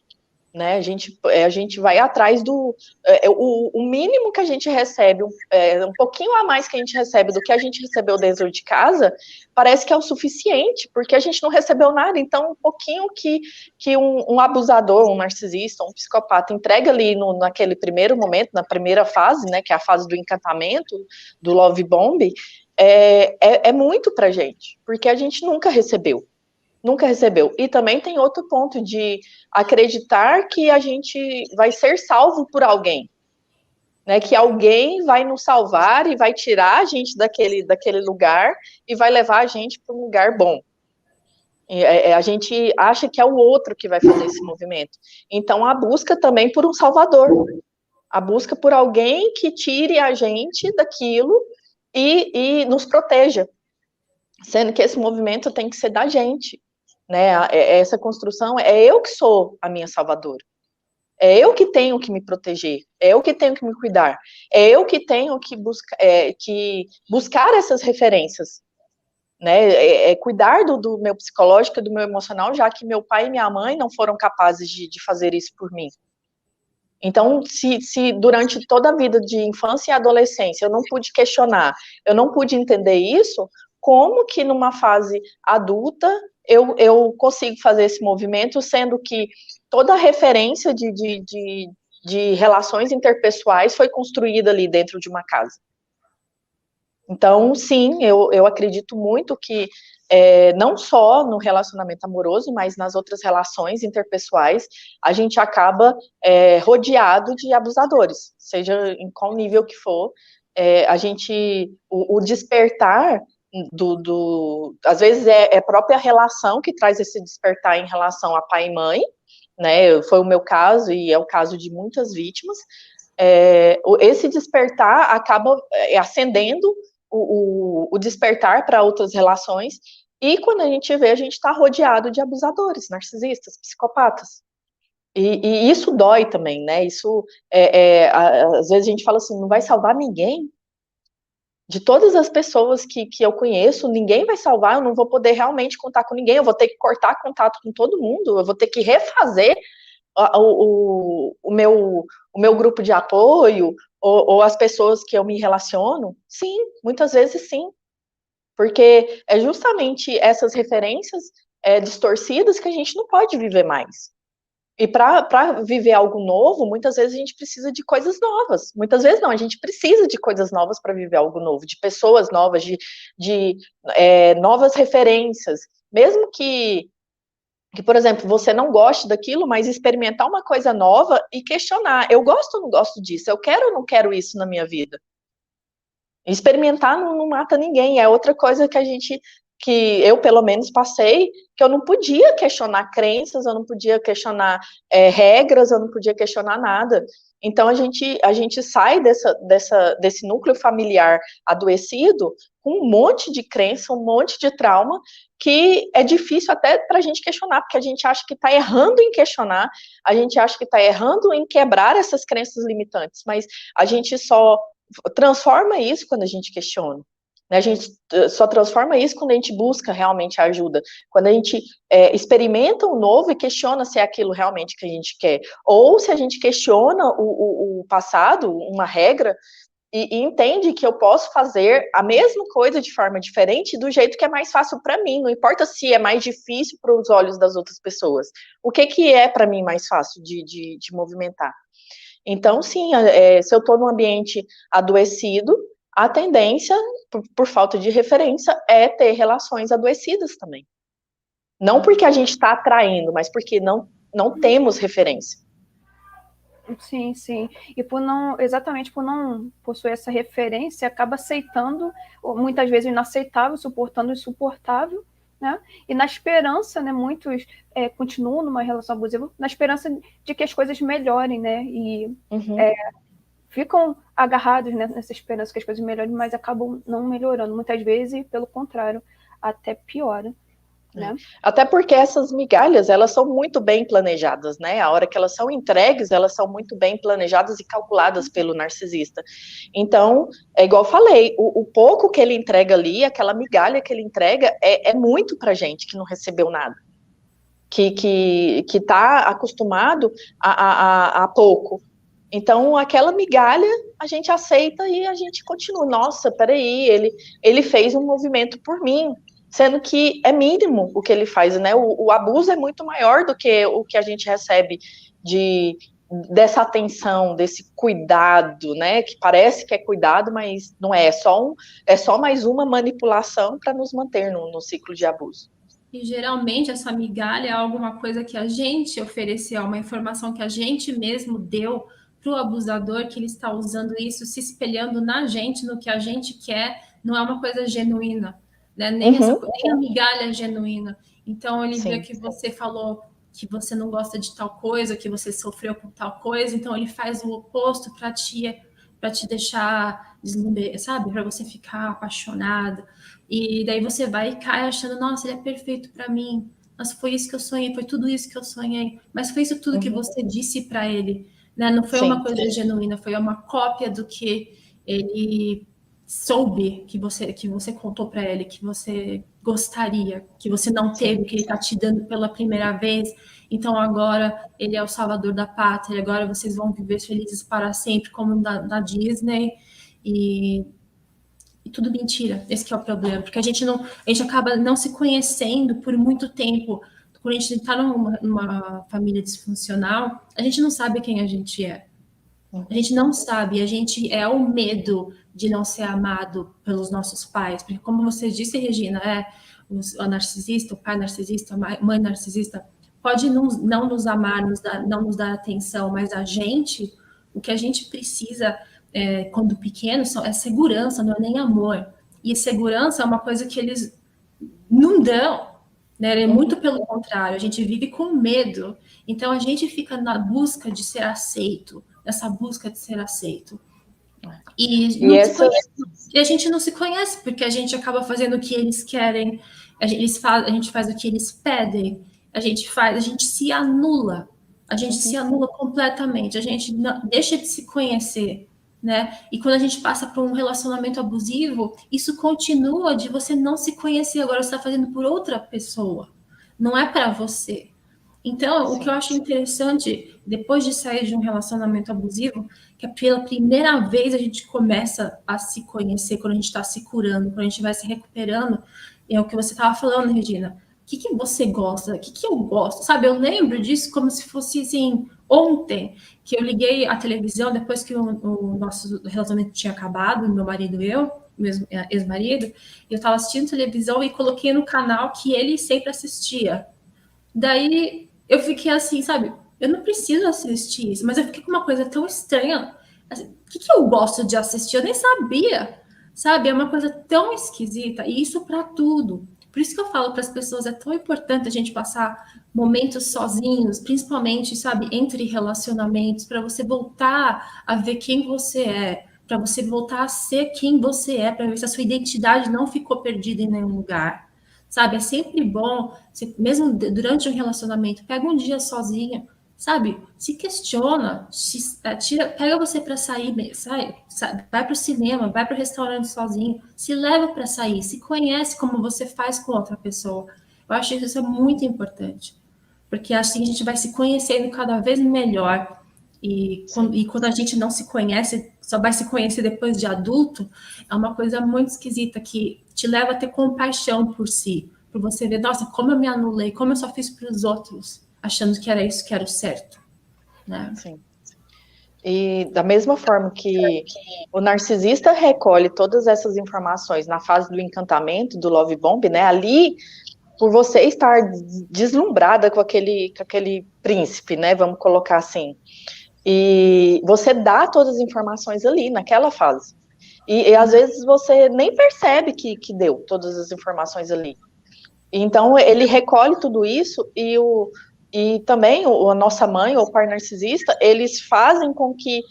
Né? A gente vai atrás o mínimo que a gente recebe, um pouquinho a mais que a gente recebe do que a gente recebeu dentro de casa, parece que é o suficiente, porque a gente não recebeu nada, então um pouquinho que um abusador, um narcisista, um psicopata entrega ali naquele primeiro momento, na primeira fase, né, que é a fase do encantamento, do love bomb, é muito pra gente, porque a gente nunca recebeu. Nunca recebeu. E também tem outro ponto de acreditar que a gente vai ser salvo por alguém, né? Que alguém vai nos salvar e vai tirar a gente daquele lugar e vai levar a gente para um lugar bom. A gente acha que é o outro que vai fazer esse movimento. Então, a busca também por um salvador. A busca por alguém que tire a gente daquilo e nos proteja. Sendo que esse movimento tem que ser da gente. Né, essa construção é eu que sou a minha salvadora, é eu que tenho que me proteger, é eu que tenho que me cuidar, é eu que tenho que buscar essas referências, né, cuidar do meu psicológico, do meu emocional, já que meu pai e minha mãe não foram capazes de fazer isso por mim. Então, se durante toda a vida de infância e adolescência eu não pude questionar, eu não pude entender isso, como que numa fase adulta eu consigo fazer esse movimento, sendo que toda a referência de relações interpessoais foi construída ali dentro de uma casa? Então, sim, eu acredito muito que não só no relacionamento amoroso, mas nas outras relações interpessoais, a gente acaba rodeado de abusadores, seja em qual nível que for. O despertar às vezes é a própria relação que traz esse despertar em relação a pai e mãe, né? Foi o meu caso e é o caso de muitas vítimas. Esse despertar acaba acendendo o despertar para outras relações, e quando a gente vê, a gente está rodeado de abusadores, narcisistas, psicopatas. E isso dói também, né? Isso, às vezes a gente fala assim, não vai salvar ninguém. De todas as pessoas que eu conheço, ninguém vai salvar, eu não vou poder realmente contar com ninguém, eu vou ter que cortar contato com todo mundo, eu vou ter que refazer o meu grupo de apoio, ou as pessoas que eu me relaciono. Sim, muitas vezes sim, porque é justamente essas referências distorcidas que a gente não pode viver mais. E para viver algo novo, muitas vezes a gente precisa de coisas novas. Muitas vezes não, a gente precisa de coisas novas para viver algo novo, de pessoas novas, de novas referências. Mesmo que, por exemplo, você não goste daquilo, mas experimentar uma coisa nova e questionar. Eu gosto ou não gosto disso? Eu quero ou não quero isso na minha vida? Experimentar não mata ninguém. É outra coisa que eu pelo menos passei, que eu não podia questionar crenças, eu não podia questionar regras, eu não podia questionar nada. Então a gente sai desse núcleo familiar adoecido com um monte de crença, um monte de trauma, que é difícil até para a gente questionar, porque a gente acha que está errando em questionar, a gente acha que está errando em quebrar essas crenças limitantes, mas a gente só transforma isso quando a gente questiona. né? A gente só transforma isso quando a gente busca realmente ajuda, quando a gente experimenta o novo e questiona se é aquilo realmente que a gente quer, ou se a gente questiona o passado, uma regra, e entende que eu posso fazer a mesma coisa de forma diferente do jeito que é mais fácil para mim, não importa se é mais difícil para os olhos das outras pessoas. O que é para mim mais fácil de movimentar? Então, sim, se eu estou num ambiente adoecido, a tendência, por falta de referência, é ter relações adoecidas também. Não porque a gente está atraindo, mas porque não temos referência. Sim, sim. E exatamente por não possuir essa referência, acaba aceitando, muitas vezes inaceitável, suportando o insuportável, né? E na esperança, né, muitos continuam numa relação abusiva, na esperança de que as coisas melhorem, né? E ficam agarrados, né, nessa esperança que as coisas melhorem, mas acabam não melhorando. Muitas vezes, pelo contrário, até piora. Né? Até porque essas migalhas, elas são muito bem planejadas, né? A hora que elas são entregues, elas são muito bem planejadas e calculadas pelo narcisista. Então, é igual eu falei, o pouco que ele entrega ali, aquela migalha que ele entrega, é muito pra gente que não recebeu nada. Que tá acostumado a pouco. Então, aquela migalha, a gente aceita e a gente continua. Nossa, peraí, ele fez um movimento por mim, sendo que é mínimo o que ele faz, né? O abuso é muito maior do que o que a gente recebe dessa atenção, desse cuidado, né? Que parece que é cuidado, mas não é. É só mais uma manipulação para nos manter no ciclo de abuso. E geralmente essa migalha é alguma coisa que a gente ofereceu, uma informação que a gente mesmo deu para o abusador, que ele está usando isso, se espelhando na gente, no que a gente quer, não é uma coisa genuína. Né? Nem a migalha é genuína. Então, ele vê que você falou que você não gosta de tal coisa, que você sofreu com tal coisa, então ele faz o oposto para te deixar deslumbrada, sabe? Para você ficar apaixonada. E daí você vai e cai achando, nossa, ele é perfeito para mim. Nossa, foi isso que eu sonhei, foi tudo isso que eu sonhei. Mas foi isso tudo que você disse para ele. Né? Não foi uma coisa genuína, foi uma cópia do que ele soube que você contou para ele, que você gostaria, que você não teve, que ele está te dando pela primeira vez. Então agora ele é o salvador da pátria, agora vocês vão viver felizes para sempre, como na Disney, e tudo mentira. Esse que é o problema, porque a gente acaba não se conhecendo por muito tempo. Quando a gente está numa família disfuncional, a gente não sabe quem a gente é. A gente não sabe, a gente é o medo de não ser amado pelos nossos pais, porque como você disse, Regina, o narcisista, o pai narcisista, a mãe narcisista, pode não nos amar, não nos dar atenção, mas o que a gente precisa quando pequeno é segurança, não é nem amor. E segurança é uma coisa que eles não dão, né? É muito pelo contrário, a gente vive com medo, então a gente fica na busca de ser aceito, nessa busca de ser aceito. E a gente não se conhece, porque a gente acaba fazendo o que eles querem, a gente faz o que eles pedem, a gente se anula, se anula completamente, a gente deixa de se conhecer, né? E quando a gente passa por um relacionamento abusivo, isso continua de você não se conhecer, agora você está fazendo por outra pessoa, não é para você. Então, o que eu acho interessante, depois de sair de um relacionamento abusivo, que pela primeira vez a gente começa a se conhecer, quando a gente está se curando, quando a gente vai se recuperando, é o que você estava falando, Regina. O que você gosta? O que eu gosto? Sabe, eu lembro disso como se fosse, assim, ontem, que eu liguei a televisão, depois que o nosso relacionamento tinha acabado, meu marido e eu, meu ex-marido, eu estava assistindo televisão e coloquei no canal que ele sempre assistia. Daí eu fiquei assim, sabe? Eu não preciso assistir isso, mas eu fiquei com uma coisa tão estranha. Assim, o que eu gosto de assistir? Eu nem sabia, sabe? É uma coisa tão esquisita, e isso para tudo. Por isso que eu falo para as pessoas, é tão importante a gente passar momentos sozinhos, principalmente, sabe, entre relacionamentos, para você voltar a ver quem você é, para você voltar a ser quem você é, para ver se a sua identidade não ficou perdida em nenhum lugar. Sabe, é sempre bom, mesmo durante um relacionamento, pega um dia sozinha, sabe? Se questiona, pega você para sair, vai para o cinema, vai para o restaurante sozinho, se leva para sair, se conhece como você faz com outra pessoa. Eu acho que isso é muito importante, porque assim a gente vai se conhecendo cada vez melhor. E quando a gente não se conhece, só vai se conhecer depois de adulto, é uma coisa muito esquisita que te leva a ter compaixão por si, por você ver, nossa, como eu me anulei, como eu só fiz para os outros, achando que era isso que era o certo, né? Sim. E da mesma forma que o narcisista recolhe todas essas informações na fase do encantamento, do love bomb, né? Ali, por você estar deslumbrada com aquele príncipe, né? Vamos colocar assim. E você dá todas as informações ali, naquela fase. E às vezes você nem percebe que deu todas as informações ali. Então, ele recolhe tudo isso e também a nossa mãe ou o pai narcisista, eles fazem com que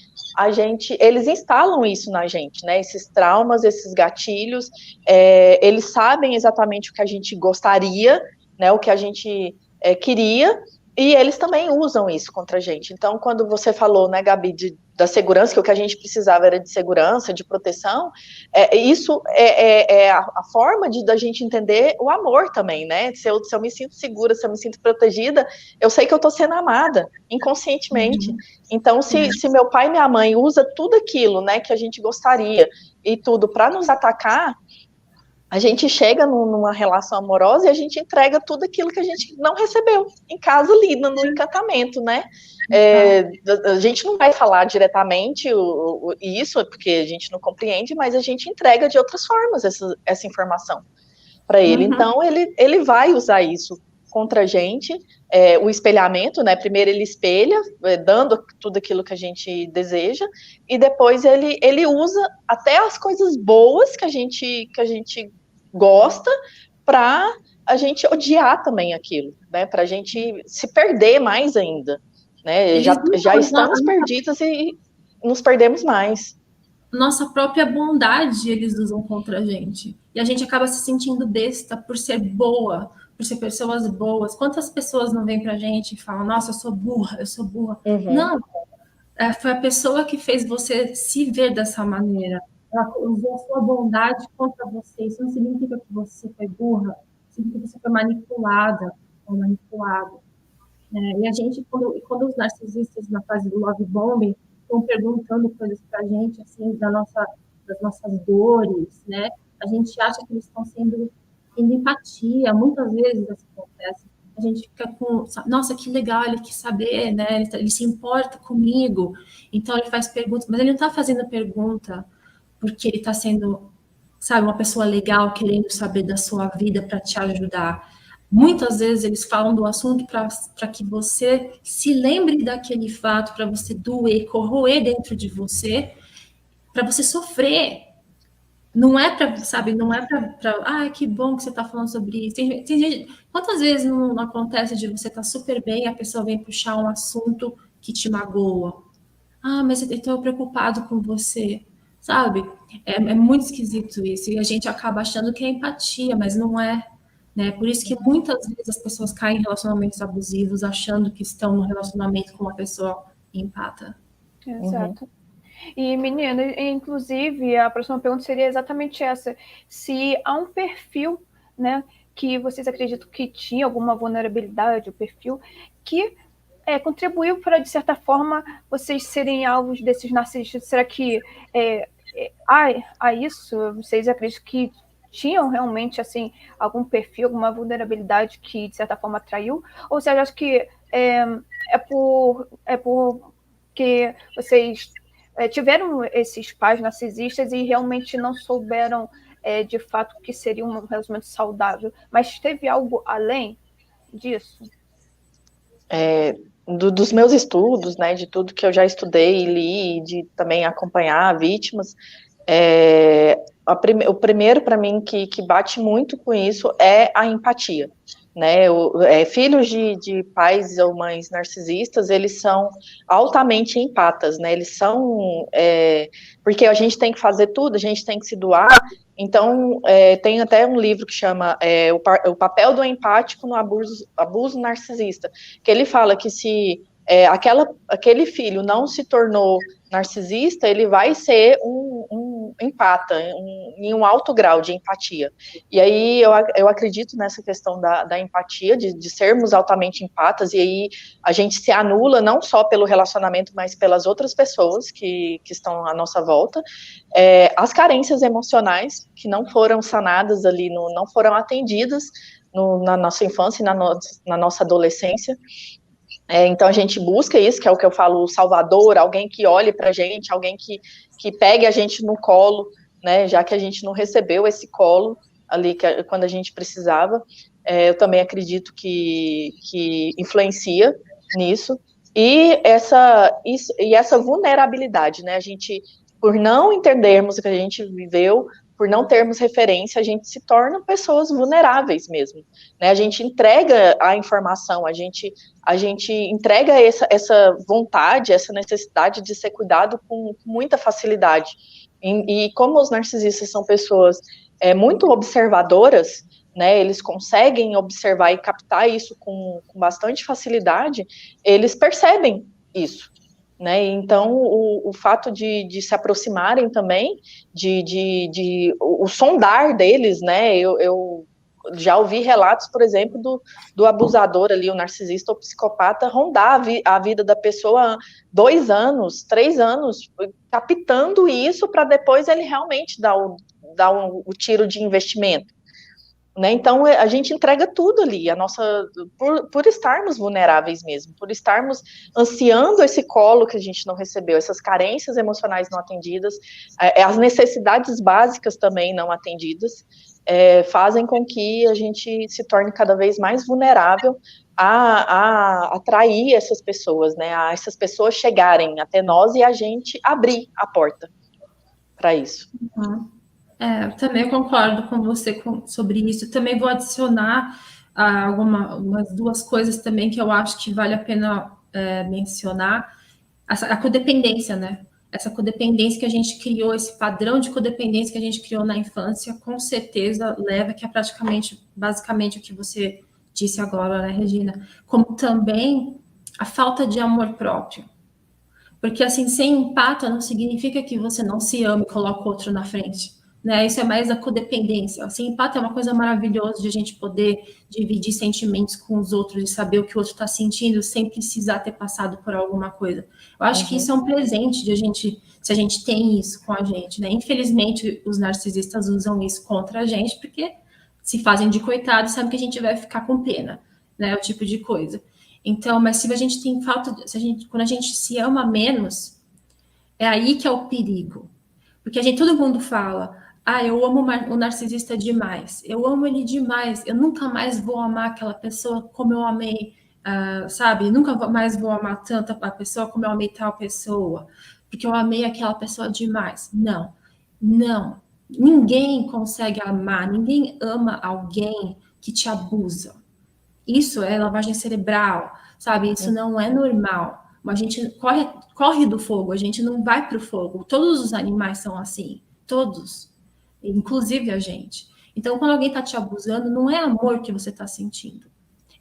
eles instalam isso na gente, né? Esses traumas, esses gatilhos, eles sabem exatamente o que a gente gostaria, né? O que a gente queria, e eles também usam isso contra a gente. Então, quando você falou, né, Gabi, da segurança, que o que a gente precisava era de segurança, de proteção, isso é a forma da gente entender o amor também, né? Se eu me sinto segura, se eu me sinto protegida, eu sei que eu estou sendo amada, inconscientemente. Então, se meu pai e minha mãe usa tudo aquilo, né, que a gente gostaria e tudo para nos atacar, a gente chega numa relação amorosa e a gente entrega tudo aquilo que a gente não recebeu em casa ali, no encantamento, né? A gente não vai falar diretamente isso, porque a gente não compreende, mas a gente entrega de outras formas essa informação para ele. Então, ele vai usar isso contra a gente, o espelhamento, né? Primeiro ele espelha, dando tudo aquilo que a gente deseja, e depois ele usa até as coisas boas que a gente gosta, para a gente odiar também aquilo, né? Para a gente se perder mais ainda, né? Já estamos perdidos e nos perdemos mais. Nossa própria bondade eles usam contra a gente. E a gente acaba se sentindo besta por ser boa, por ser pessoas boas. Quantas pessoas não vêm pra gente e falam, nossa, eu sou burra, eu sou burra. Não, foi a pessoa que fez você se ver dessa maneira. Ela usou a sua bondade contra você. Isso não significa que você foi burra, significa que você foi manipulada ou manipulado. E a gente, quando os narcisistas na fase do love bombing estão perguntando coisas para a gente, assim, das nossas dores, né? A gente acha que eles estão tendo empatia. Muitas vezes isso acontece. A gente fica com, nossa, que legal, ele quer saber, né? Ele se importa comigo. Então, ele faz perguntas, mas ele não está fazendo pergunta porque ele está sendo, sabe, uma pessoa legal, querendo saber da sua vida para te ajudar. Muitas vezes eles falam do assunto para que você se lembre daquele fato, para você doer, corroer dentro de você, para você sofrer. Não é para, sabe, não é para, que bom que você está falando sobre isso. Tem gente, quantas vezes não acontece de você estar super bem e a pessoa vem puxar um assunto que te magoa? Mas eu estou preocupado com você, sabe? É muito esquisito isso. E a gente acaba achando que é empatia, mas não é. Né? Por isso que muitas vezes as pessoas caem em relacionamentos abusivos achando que estão no relacionamento com uma pessoa empata. Exato. E, menina, inclusive, a próxima pergunta seria exatamente essa. Se há um perfil, né, que vocês acreditam que tinha alguma vulnerabilidade, o perfil, que contribuiu para, de certa forma, vocês serem alvos desses narcisistas. Será que há isso? Vocês acreditam que tinham realmente, assim, algum perfil, alguma vulnerabilidade que, de certa forma, atraiu? Ou você acha que porque vocês tiveram esses pais narcisistas e realmente não souberam, de fato, que seria um relacionamento saudável? Mas teve algo além disso? Dos meus estudos, né, de tudo que eu já estudei e li, de também acompanhar vítimas, o primeiro para mim que bate muito com isso é a empatia, né? Filhos de pais ou mães narcisistas, eles são altamente empatas, né? Eles são, porque a gente tem que fazer tudo, a gente tem que se doar. Então, tem até um livro que chama o papel do empático no abuso narcisista, que ele fala que se aquele filho não se tornou narcisista, ele vai ser um empata, em um alto grau de empatia. E aí eu acredito nessa questão da empatia, de sermos altamente empatas, e aí a gente se anula não só pelo relacionamento, mas pelas outras pessoas que estão à nossa volta. As carências emocionais que não foram sanadas ali, não foram atendidas na nossa infância e na nossa adolescência. Então a gente busca isso, que é o que eu falo, o salvador, alguém que olhe para a gente, alguém que pegue a gente no colo, né, já que a gente não recebeu esse colo ali quando a gente precisava. Eu também acredito que influencia nisso. E essa vulnerabilidade, né, a gente, por não entendermos o que a gente viveu, por não termos referência, a gente se torna pessoas vulneráveis mesmo, né? A gente entrega a informação, a gente entrega essa vontade, essa necessidade de ser cuidado com muita facilidade. E como os narcisistas são pessoas muito observadoras, né, eles conseguem observar e captar isso com bastante facilidade, eles percebem isso. Né? Então, o fato de se aproximarem também, o sondar deles, né? Eu já ouvi relatos, por exemplo, do abusador ali, o narcisista ou psicopata, rondar a vida da pessoa 2 anos, 3 anos, captando isso para depois ele realmente dar o tiro de investimento. Né? Então, a gente entrega tudo ali, por estarmos vulneráveis mesmo, por estarmos ansiando esse colo que a gente não recebeu, essas carências emocionais não atendidas, as necessidades básicas também não atendidas, fazem com que a gente se torne cada vez mais vulnerável a atrair essas pessoas, né? A essas pessoas chegarem até nós e a gente abrir a porta para isso. Uhum. Também concordo com você sobre isso. Também vou adicionar umas 2 coisas também que eu acho que vale a pena mencionar. A codependência, né? Essa codependência que a gente criou, esse padrão de codependência que a gente criou na infância, com certeza leva, que é basicamente o que você disse agora, né, Regina? Como também a falta de amor próprio. Porque, assim, ser empata não significa que você não se ama e coloca o outro na frente. Né? Isso é mais a codependência. Assim, empate é uma coisa maravilhosa de a gente poder dividir sentimentos com os outros e saber o que o outro está sentindo sem precisar ter passado por alguma coisa. Eu acho que isso é um presente se a gente tem isso com a gente, né? Infelizmente, os narcisistas usam isso contra a gente porque se fazem de coitado e sabem que a gente vai ficar com pena, né? O tipo de coisa. Então, mas se a gente tem quando a gente se ama menos, é aí que é o perigo. Porque todo mundo fala, eu amo o narcisista demais, eu amo ele demais, eu nunca mais vou amar aquela pessoa como eu amei, sabe? Nunca mais vou amar tanto a pessoa como eu amei tal pessoa, porque eu amei aquela pessoa demais. Não. Ninguém consegue amar, ninguém ama alguém que te abusa. Isso é lavagem cerebral, sabe? Isso não é normal. A gente corre do fogo, a gente não vai para o fogo. Todos os animais são assim, todos, inclusive a gente. Então, quando alguém está te abusando, não é amor que você está sentindo,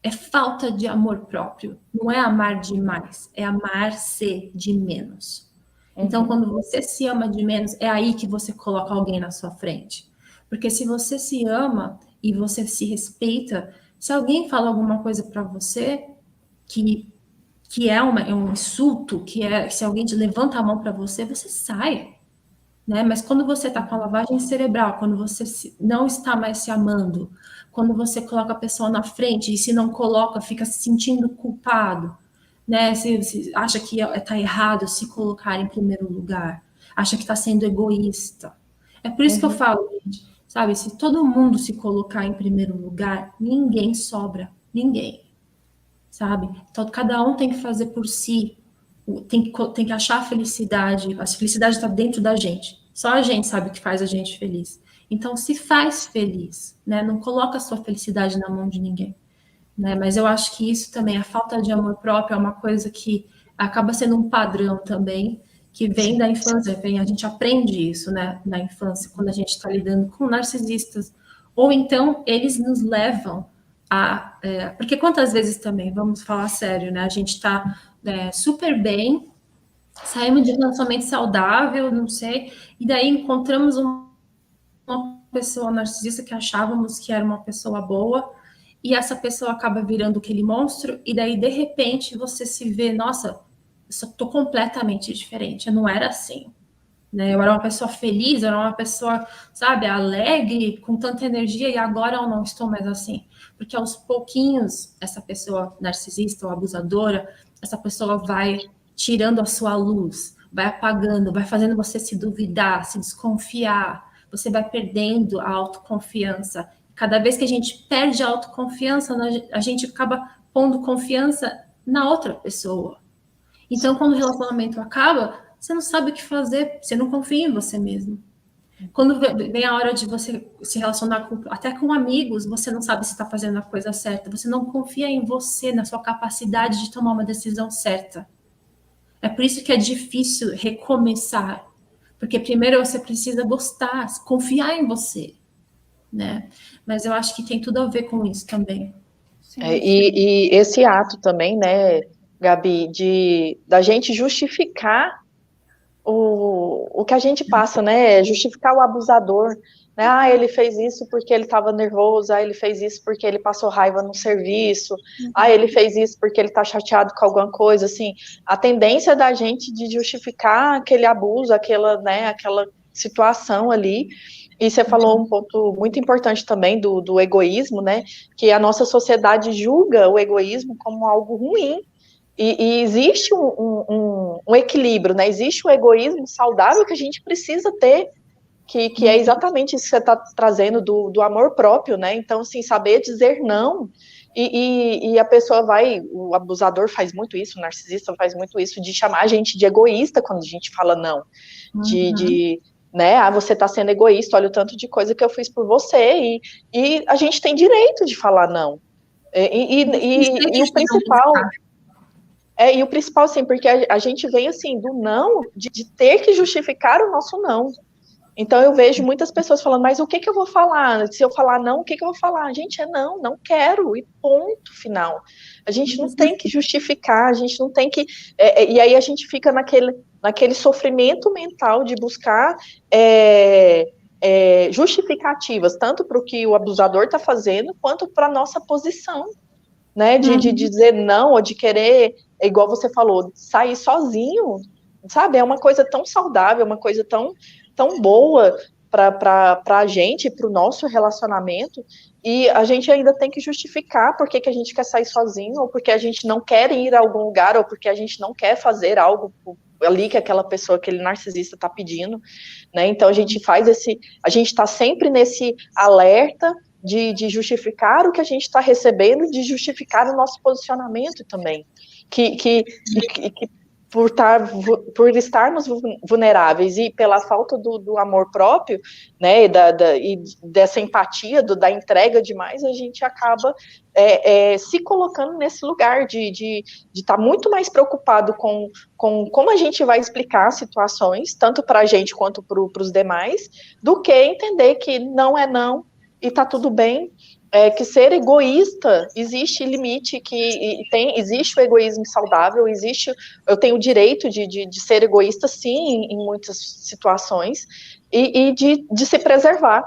é falta de amor próprio. Não é amar demais, é amar-se de menos. Então, quando você se ama de menos, é aí que você coloca alguém na sua frente. Porque se você se ama e você se respeita, se alguém fala alguma coisa para você que é um insulto, se alguém te levanta a mão para você, você sai, né? Mas quando você está com a lavagem cerebral, quando você não está mais se amando, quando você coloca a pessoa na frente e se não coloca, fica se sentindo culpado, né? Se acha que está errado se colocar em primeiro lugar, acha que está sendo egoísta. É por isso que eu falo, gente, sabe? Se todo mundo se colocar em primeiro lugar, ninguém sobra, ninguém. Sabe? Então, cada um tem que fazer por si, tem que achar a felicidade está dentro da gente, só a gente sabe o que faz a gente feliz. Então, se faz feliz, né? Não coloca a sua felicidade na mão de ninguém, né? Mas eu acho que isso também, a falta de amor próprio é uma coisa que acaba sendo um padrão também, que vem da infância, a gente aprende isso, né? Na infância, quando a gente está lidando com narcisistas, ou então eles nos levam Porque quantas vezes também, vamos falar sério, né? A gente está super bem, saímos de um relacionamento saudável, não sei, e daí encontramos uma pessoa narcisista que achávamos que era uma pessoa boa, e essa pessoa acaba virando aquele monstro, e daí, de repente, você se vê, nossa, eu só tô completamente diferente, eu não era assim. Né? Eu era uma pessoa feliz, eu era uma pessoa, sabe, alegre, com tanta energia, e agora eu não estou mais assim. Porque aos pouquinhos, essa pessoa narcisista ou abusadora, essa pessoa vai tirando a sua luz, vai apagando, vai fazendo você se duvidar, se desconfiar, você vai perdendo a autoconfiança. Cada vez que a gente perde a autoconfiança, a gente acaba pondo confiança na outra pessoa. Então, quando o relacionamento acaba, você não sabe o que fazer, você não confia em você mesmo. Quando vem a hora de você se relacionar até com amigos, você não sabe se está fazendo a coisa certa, você não confia em você, na sua capacidade de tomar uma decisão certa. É por isso que é difícil recomeçar, porque primeiro você precisa gostar, confiar em você, né? Mas eu acho que tem tudo a ver com isso também. E esse ato também, né, Gabi, da gente justificar o que a gente passa, né? Justificar o abusador, né? Ah, ele fez isso porque ele estava nervoso, ah, ele fez isso porque ele passou raiva no serviço, ah, ele fez isso porque ele está chateado com alguma coisa, assim. A tendência da gente de justificar aquele abuso, aquela situação ali. E você falou um ponto muito importante também do egoísmo, né? Que a nossa sociedade julga o egoísmo como algo ruim. E existe um equilíbrio, né? Existe um egoísmo saudável que a gente precisa ter, que é exatamente isso que você está trazendo do amor próprio, né? Então, assim, saber dizer não. E a pessoa o abusador faz muito isso, o narcisista faz muito isso, de chamar a gente de egoísta quando a gente fala não. Né? Ah, você está sendo egoísta, olha o tanto de coisa que eu fiz por você. E a gente tem direito de falar não. E o principal... E o principal, assim, porque a gente vem, assim, do não, de ter que justificar o nosso não. Então, eu vejo muitas pessoas falando, mas o que eu vou falar? Se eu falar não, o que eu vou falar? Gente, não quero, e ponto final. A gente não tem que justificar, a gente não tem que... e aí a gente fica naquele sofrimento mental de buscar justificativas, tanto para o que o abusador está fazendo, quanto para a nossa posição. Né, de dizer não, ou de querer, igual você falou, sair sozinho, sabe? É uma coisa tão saudável, uma coisa tão boa para a gente, para o nosso relacionamento, e a gente ainda tem que justificar por que a gente quer sair sozinho, ou porque a gente não quer ir a algum lugar, ou porque a gente não quer fazer algo ali que aquela pessoa, aquele narcisista está pedindo, né? Então a gente está sempre nesse alerta de justificar o que a gente está recebendo, de justificar o nosso posicionamento também, que por estarmos vulneráveis e pela falta do amor próprio, né, e dessa empatia, da entrega demais, a gente acaba se colocando nesse lugar de estar muito mais preocupado com como a gente vai explicar situações, tanto para a gente quanto para os demais, do que entender que não é não, e tá tudo bem, que ser egoísta, existe limite, existe o egoísmo saudável, eu tenho o direito de ser egoísta, sim, em muitas situações, e de se preservar.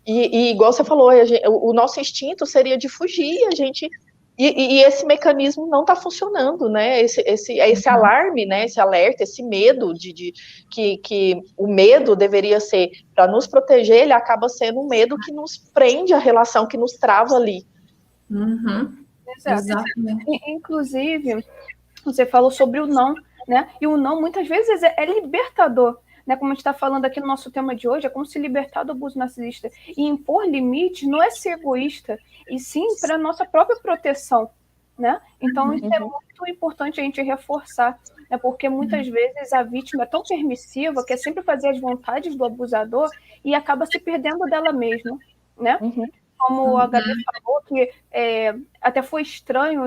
E igual você falou, o nosso instinto seria de fugir, e esse mecanismo não está funcionando, né? Esse alarme, né? Esse alerta, esse medo que o medo deveria ser para nos proteger, ele acaba sendo um medo que nos prende a relação, que nos trava ali. Exatamente. Inclusive, você falou sobre o não, né? E o não muitas vezes é libertador. Né, como a gente está falando aqui no nosso tema de hoje, é como se libertar do abuso narcisista. E impor limites não é ser egoísta, e sim para a nossa própria proteção. Né? Então, isso é muito importante a gente reforçar, né, porque muitas vezes a vítima é tão permissiva, quer sempre fazer as vontades do abusador e acaba se perdendo dela mesma. Né? Como a Gabi falou, que até foi estranho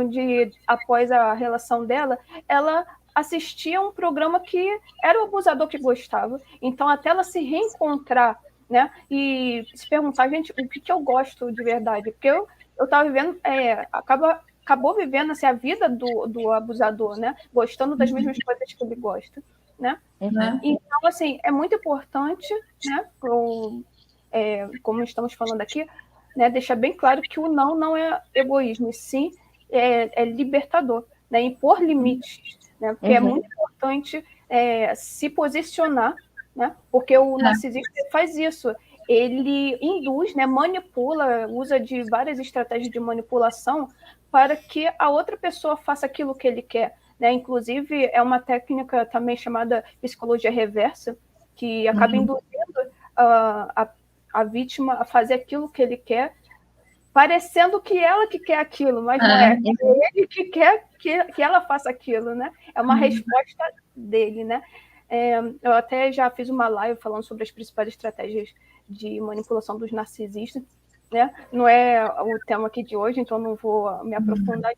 após a relação dela, ela assistia um programa que era o abusador que gostava. Então, até ela se reencontrar, né, e se perguntar, gente, o que eu gosto de verdade? Porque eu estava vivendo, acabou vivendo assim, a vida do abusador, né? Gostando das mesmas coisas que ele gosta, né? Então, assim, é muito importante, né? Como estamos falando aqui, né? Deixar bem claro que o não é egoísmo, e sim é libertador, né? Impor limites, né? Porque é muito importante se posicionar, né? Porque o narcisista faz isso. Ele induz, né, manipula, usa de várias estratégias de manipulação para que a outra pessoa faça aquilo que ele quer, né? Inclusive, é uma técnica também chamada psicologia reversa, que acaba induzindo a vítima a fazer aquilo que ele quer, parecendo que ela que quer aquilo, mas não é. É ele que quer que ela faça aquilo, né? É uma resposta dele, né? Eu até já fiz uma live falando sobre as principais estratégias de manipulação dos narcisistas, né? Não é o tema aqui de hoje, então não vou me aprofundar.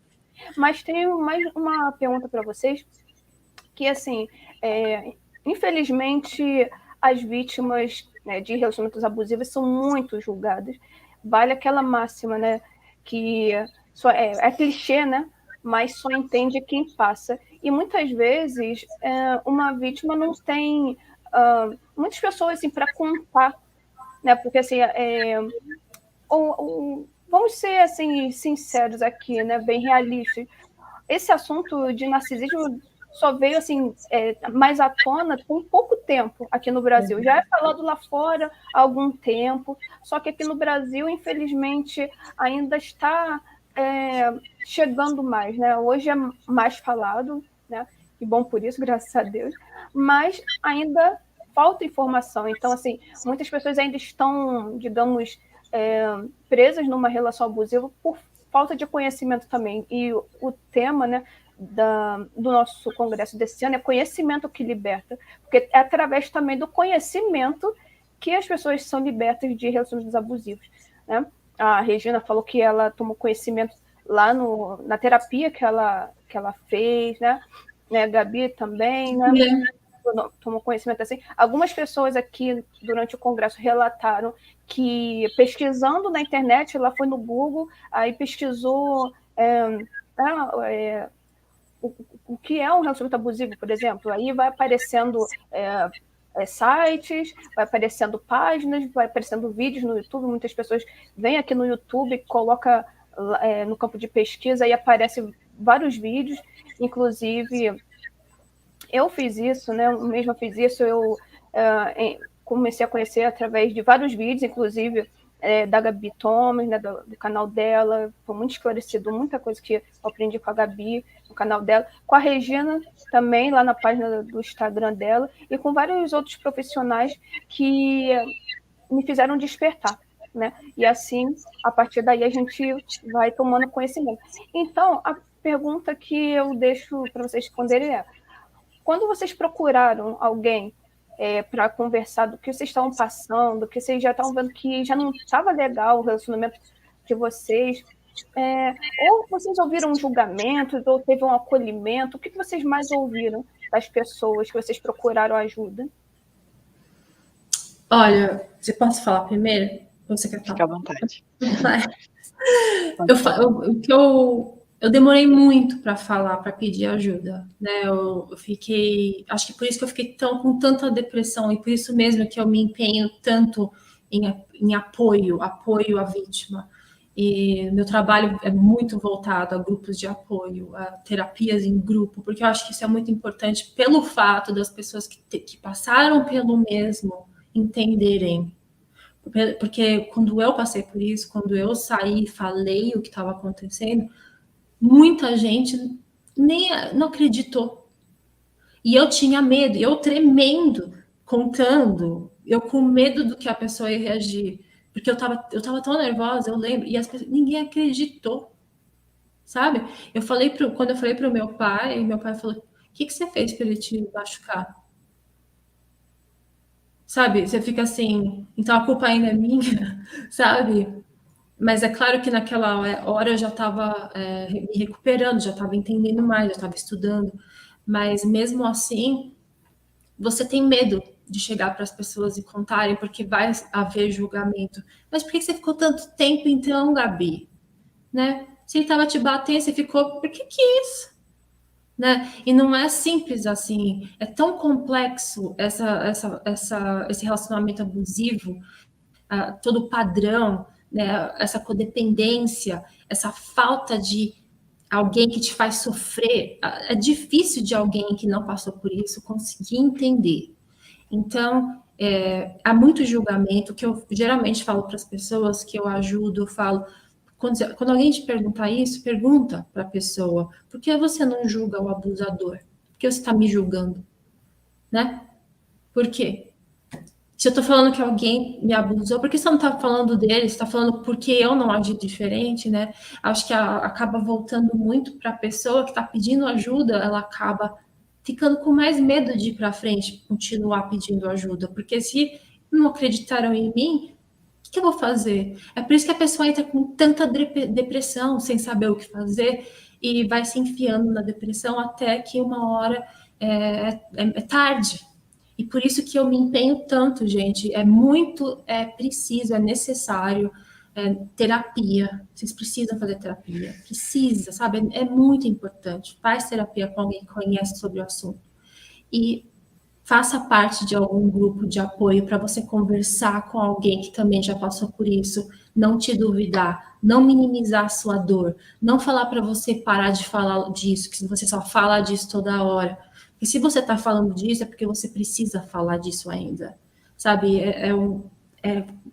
Mas tenho mais uma pergunta para vocês, que, assim, infelizmente, as vítimas, né, de relacionamentos abusivos são muito julgadas. Vale aquela máxima, né, que é clichê, né, mas só entende quem passa. E muitas vezes uma vítima não tem muitas pessoas assim, para contar, né, porque assim, vamos ser assim, sinceros aqui, né, bem realistas. Esse assunto de narcisismo só veio assim mais à tona com pouco tempo aqui no Brasil. Já é falado lá fora há algum tempo, só que aqui no Brasil, infelizmente, ainda está chegando mais, né? Hoje é mais falado, né? E bom por isso, graças a Deus. Mas ainda falta informação. Então, assim, muitas pessoas ainda estão, digamos, presas numa relação abusiva por falta de conhecimento também. E o tema, né, do nosso congresso desse ano é conhecimento que liberta, porque é através também do conhecimento que as pessoas são libertas de relacionamentos abusivos, né? A Regina falou que ela tomou conhecimento lá na terapia que ela fez, né? A Gabi também, né? Tomou conhecimento assim. Algumas pessoas aqui durante o congresso relataram que pesquisando na internet, ela foi no Google, aí pesquisou o que é um relacionamento abusivo, por exemplo. Aí vai aparecendo sites, vai aparecendo páginas, vai aparecendo vídeos no YouTube. Muitas pessoas vêm aqui no YouTube, coloca no campo de pesquisa e aparecem vários vídeos, inclusive eu fiz isso, né? Eu mesma fiz isso, eu comecei a conhecer através de vários vídeos, inclusive da Gabi Thomas, né, do canal dela. Foi muito esclarecido, muita coisa que eu aprendi com a Gabi no canal dela, com a Regina também, lá na página do Instagram dela, e com vários outros profissionais que me fizeram despertar, né? E assim, a partir daí, a gente vai tomando conhecimento. Então, a pergunta que eu deixo para vocês responderem é: quando vocês procuraram alguém para conversar do que vocês estavam passando, que vocês já estavam vendo que já não estava legal o relacionamento de vocês, ou vocês ouviram julgamentos, ou teve um acolhimento, o que vocês mais ouviram das pessoas que vocês procuraram ajuda? Olha, você pode falar primeiro? Você quer falar? Fica à vontade. Eu demorei muito para falar, para pedir ajuda, né? Eu fiquei, acho que por isso que eu fiquei com tanta depressão, e por isso mesmo que eu me empenho tanto em apoio à vítima. E meu trabalho é muito voltado a grupos de apoio, a terapias em grupo, porque eu acho que isso é muito importante pelo fato das pessoas que passaram pelo mesmo entenderem. Porque quando eu passei por isso, quando eu saí e falei o que estava acontecendo, muita gente não acreditou. E eu tinha medo, eu tremendo, contando, eu com medo do que a pessoa ia reagir. Porque eu tava tão nervosa, eu lembro, e ninguém acreditou, sabe? Quando eu falei pro meu pai falou: o que você fez para ele te machucar? Sabe? Você fica assim, então a culpa ainda é minha, sabe? Mas é claro que naquela hora eu já estava me recuperando, já estava entendendo mais, já estava estudando. Mas mesmo assim, você tem medo de chegar para as pessoas e contarem, porque vai haver julgamento. Mas por que você ficou tanto tempo então, Gabi? né? Se ele estava te batendo, você ficou, por que isso? Né? E não é simples assim, é tão complexo esse relacionamento abusivo, todo o padrão, né? Essa codependência, essa falta de alguém que te faz sofrer. É difícil de alguém que não passou por isso conseguir entender. Então, há muito julgamento, que eu geralmente falo para as pessoas que eu ajudo, eu falo, quando alguém te perguntar isso, pergunta para a pessoa, por que você não julga o abusador? Por que você está me julgando? Né? Por quê? Se eu estou falando que alguém me abusou, por que você não está falando dele? Você está falando porque eu não agi diferente, né? Acho que acaba voltando muito para a pessoa que está pedindo ajuda, ela acaba ficando com mais medo de ir para frente, continuar pedindo ajuda, porque se não acreditaram em mim, o que eu vou fazer? É por isso que a pessoa entra com tanta depressão, sem saber o que fazer, e vai se enfiando na depressão até que uma hora é tarde. E por isso que eu me empenho tanto, gente. É preciso, é necessário terapia. Vocês precisam fazer terapia. Precisa, sabe? É muito importante. Faz terapia com alguém que conhece sobre o assunto. E faça parte de algum grupo de apoio para você conversar com alguém que também já passou por isso, não te duvidar, não minimizar a sua dor, não falar para você parar de falar disso, que você só fala disso toda hora. E se você está falando disso, é porque você precisa falar disso ainda, sabe? É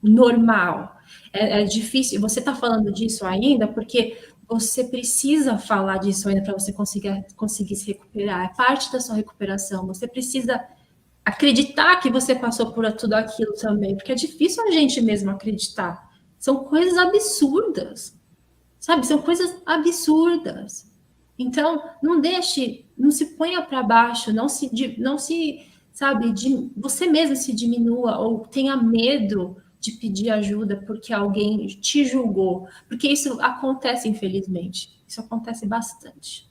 normal, é difícil. Você está falando disso ainda porque você precisa falar disso ainda para você conseguir se recuperar. É parte da sua recuperação. Você precisa acreditar que você passou por tudo aquilo também, porque é difícil a gente mesmo acreditar. São coisas absurdas, sabe? São coisas absurdas. Então, não se ponha para baixo, não se, sabe, você mesmo se diminua ou tenha medo de pedir ajuda porque alguém te julgou, porque isso acontece, infelizmente. Isso acontece bastante.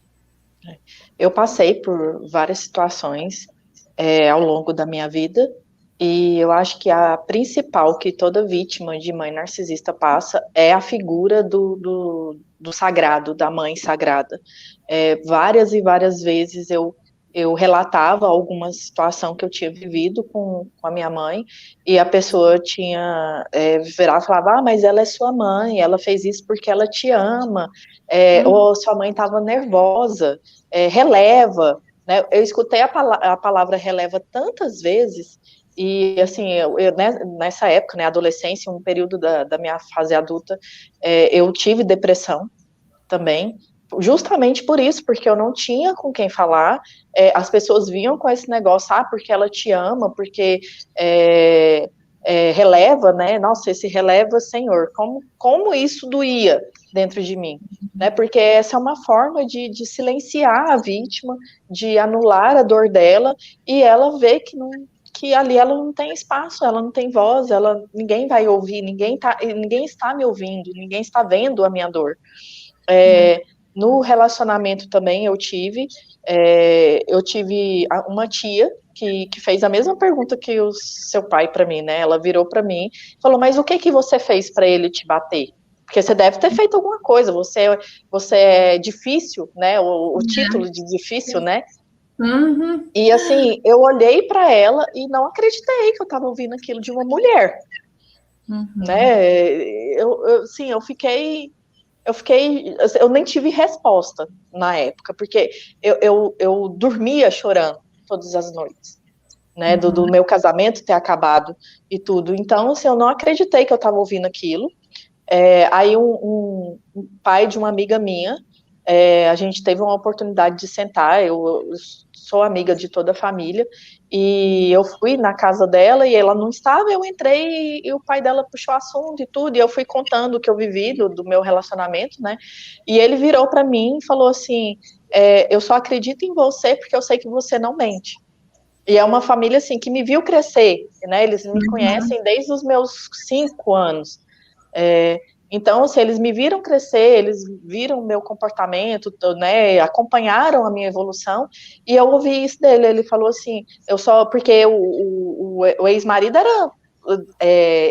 Eu passei por várias situações ao longo da minha vida, e eu acho que a principal que toda vítima de mãe narcisista passa é a figura do sagrado, da mãe sagrada. Várias e várias vezes eu relatava alguma situação que eu tinha vivido com a minha mãe, e a pessoa tinha virado e falava, mas ela é sua mãe, ela fez isso porque ela te ama, ou sua mãe estava nervosa, releva, né? Eu escutei a palavra releva tantas vezes, e assim, nessa época, né, adolescência, um período da minha fase adulta, eu tive depressão também, justamente por isso, porque eu não tinha com quem falar, as pessoas vinham com esse negócio, porque ela te ama, porque releva, né, nossa, esse releva, Senhor, como isso doía dentro de mim, né, porque essa é uma forma de silenciar a vítima, de anular a dor dela, e ela vê que ali ela não tem espaço, ela não tem voz, ninguém vai ouvir, ninguém está me ouvindo, ninguém está vendo a minha dor. No relacionamento também eu tive uma tia que fez a mesma pergunta que o seu pai para mim, né? Ela virou para mim e falou, mas o que você fez para ele te bater? Porque você deve ter feito alguma coisa, você é difícil, né? O título de difícil, né? Uhum. E assim, eu olhei para ela e não acreditei que eu estava ouvindo aquilo de uma mulher, né? Eu fiquei, eu nem tive resposta na época, porque eu dormia chorando todas as noites, né? Do meu casamento ter acabado e tudo. Então, assim, eu não acreditei que eu estava ouvindo aquilo. Aí um pai de uma amiga minha, a gente teve uma oportunidade de sentar, eu sou amiga de toda a família, e eu fui na casa dela e ela não estava, eu entrei e o pai dela puxou assunto e tudo, e eu fui contando o que eu vivi do meu relacionamento, né, e ele virou para mim e falou assim, eu só acredito em você porque eu sei que você não mente. E é uma família, assim, que me viu crescer, né, eles me conhecem desde os meus 5 anos, então, se eles me viram crescer, eles viram o meu comportamento, né, acompanharam a minha evolução, e eu ouvi isso dele, ele falou assim, porque o ex-marido era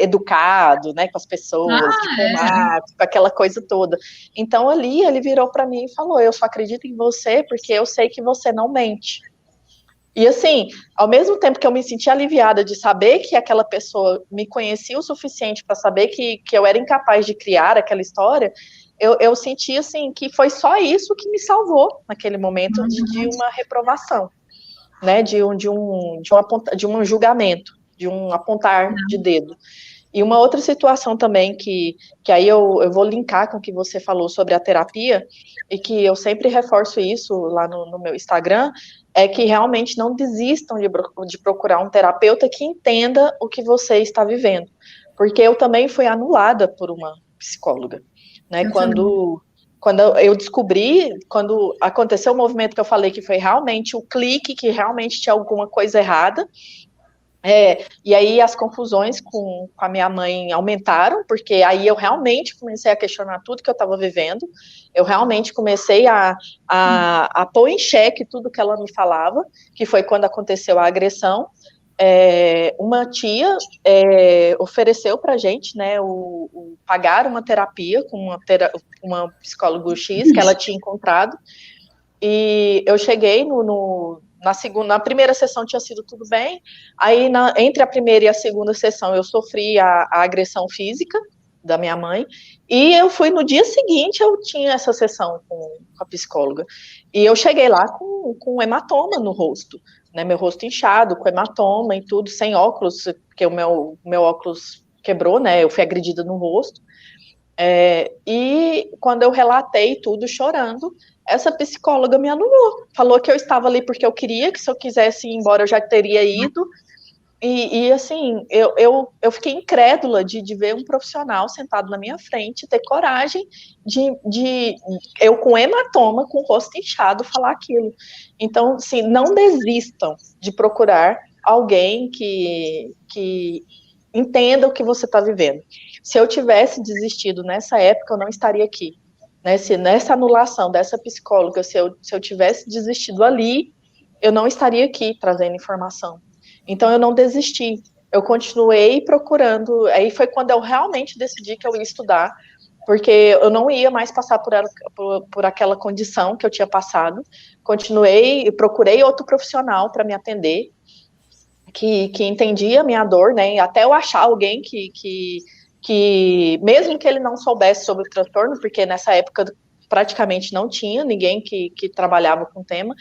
educado, né, com as pessoas, diplomático, aquela coisa toda. Então, ali, ele virou para mim e falou, eu só acredito em você porque eu sei que você não mente. E assim, ao mesmo tempo que eu me senti aliviada de saber que aquela pessoa me conhecia o suficiente para saber que eu era incapaz de criar aquela história, eu senti assim que foi só isso que me salvou naquele momento de uma reprovação, né? De um julgamento, de um apontar de dedo. E uma outra situação também que aí eu vou linkar com o que você falou sobre a terapia, e que eu sempre reforço isso lá no meu Instagram, é que realmente não desistam de procurar um terapeuta que entenda o que você está vivendo. Porque eu também fui anulada por uma psicóloga, né? Quando eu descobri, quando aconteceu o movimento que eu falei que foi realmente o clique, que realmente tinha alguma coisa errada, e aí as confusões com a minha mãe aumentaram, porque aí eu realmente comecei a questionar tudo que eu estava vivendo, eu realmente comecei a pôr em xeque tudo que ela me falava, que foi quando aconteceu a agressão. Uma tia ofereceu para a gente, né, pagar uma terapia com uma psicóloga X que ela tinha encontrado, e eu cheguei na primeira sessão tinha sido tudo bem, aí entre a primeira e a segunda sessão eu sofri a agressão física da minha mãe, e eu fui no dia seguinte, eu tinha essa sessão com a psicóloga, e eu cheguei lá com hematoma no rosto, né, meu rosto inchado, com hematoma e tudo, sem óculos, porque o meu óculos quebrou, né, eu fui agredida no rosto, e quando eu relatei tudo chorando, essa psicóloga me anulou, falou que eu estava ali porque eu queria, que se eu quisesse ir embora eu já teria ido, e assim, eu fiquei incrédula de ver um profissional sentado na minha frente, ter coragem de eu com hematoma, com o rosto inchado, falar aquilo. Então, assim, não desistam de procurar alguém que entenda o que você está vivendo. Se eu tivesse desistido nessa época, eu não estaria aqui. Né? Se nessa anulação dessa psicóloga, se eu tivesse desistido ali, eu não estaria aqui trazendo informação. Então, eu não desisti. Eu continuei procurando. Aí foi quando eu realmente decidi que eu ia estudar, porque eu não ia mais passar por aquela condição que eu tinha passado. Continuei e procurei outro profissional para me atender, que entendia a minha dor, né? Até eu achar alguém que mesmo que ele não soubesse sobre o transtorno, porque nessa época praticamente não tinha ninguém que trabalhava com o tema,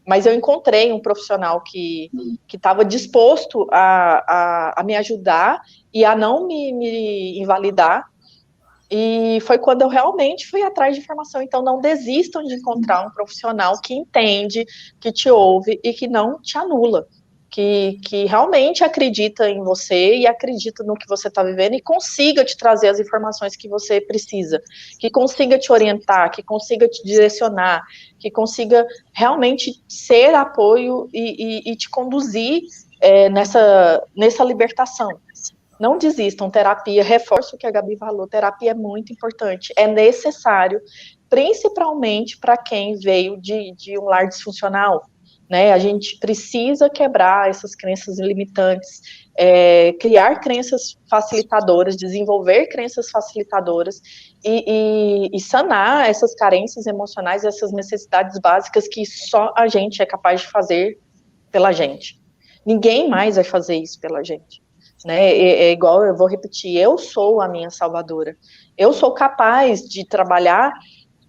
mas eu encontrei um profissional que estava disposto a me ajudar e a não me invalidar, e foi quando eu realmente fui atrás de informação. Então não desistam de encontrar um profissional que entende, que te ouve e que não te anula, que realmente acredita em você e acredita no que você está vivendo e consiga te trazer as informações que você precisa, que consiga te orientar, que consiga te direcionar, que consiga realmente ser apoio e te conduzir nessa libertação. Não desistam, terapia, reforço o que a Gabi falou, terapia é muito importante, é necessário, principalmente para quem veio de um lar disfuncional, né? A gente precisa quebrar essas crenças limitantes, criar crenças facilitadoras, desenvolver crenças facilitadoras e sanar essas carências emocionais, essas necessidades básicas que só a gente é capaz de fazer pela gente. Ninguém mais vai fazer isso pela gente. Né? Igual, eu vou repetir, eu sou a minha salvadora. Eu sou capaz de trabalhar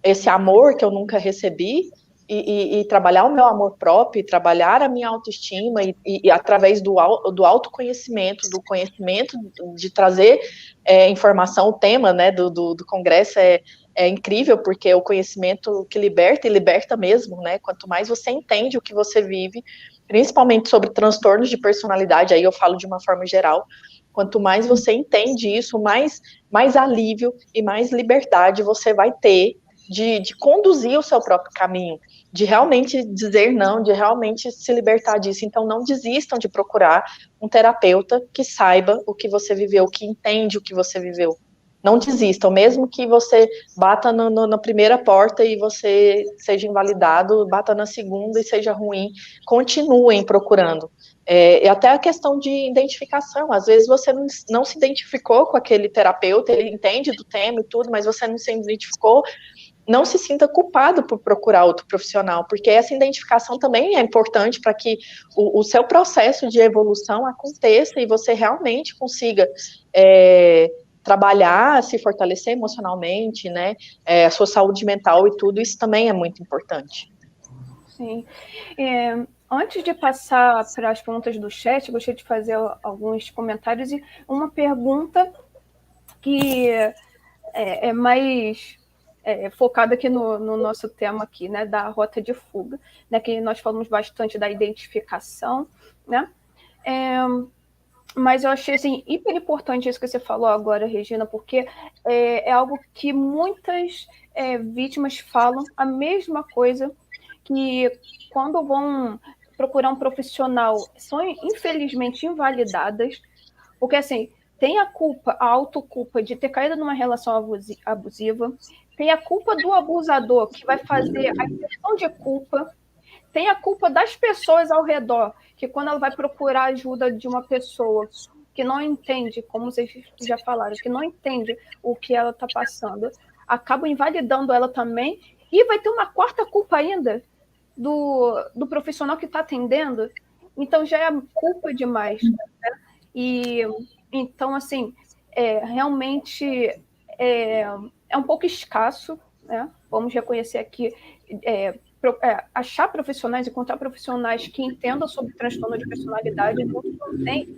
esse amor que eu nunca recebi e trabalhar o meu amor próprio, trabalhar a minha autoestima e através do autoconhecimento, do conhecimento, de trazer informação. O tema, né, do congresso é incrível, porque é o conhecimento que liberta e liberta mesmo, né? Quanto mais você entende o que você vive, principalmente sobre transtornos de personalidade, aí eu falo de uma forma geral, quanto mais você entende isso, mais alívio e mais liberdade você vai ter de conduzir o seu próprio caminho, de realmente dizer não, de realmente se libertar disso. Então não desistam de procurar um terapeuta que saiba o que você viveu, que entende o que você viveu, não desistam, mesmo que você bata na primeira porta e você seja invalidado, bata na segunda e seja ruim, continuem procurando. E até a questão de identificação, às vezes você não se identificou com aquele terapeuta, ele entende do tema e tudo, mas você não se identificou, não se sinta culpado por procurar outro profissional, porque essa identificação também é importante para que o seu processo de evolução aconteça e você realmente consiga trabalhar, se fortalecer emocionalmente, né, a sua saúde mental e tudo, isso também é muito importante. Sim. Antes de passar para as perguntas do chat, gostaria de fazer alguns comentários e uma pergunta que é mais focada aqui no nosso tema aqui, né, da rota de fuga, né, que nós falamos bastante da identificação, né, mas eu achei assim, hiper importante isso que você falou agora, Regina, porque é algo que muitas vítimas falam a mesma coisa, que quando vão procurar um profissional são infelizmente invalidadas, porque assim, tem a culpa, a autoculpa de ter caído numa relação abusiva, tem a culpa do abusador, que vai fazer a inversão de culpa, tem a culpa das pessoas ao redor, que quando ela vai procurar ajuda de uma pessoa que não entende, como vocês já falaram, que não entende o que ela está passando, acaba invalidando ela também, e vai ter uma quarta culpa ainda do profissional que está atendendo, então já é culpa demais, né? E então, assim, realmente é um pouco escasso, né? Vamos reconhecer aqui, achar profissionais, encontrar profissionais que entendam sobre transtorno de personalidade, não tem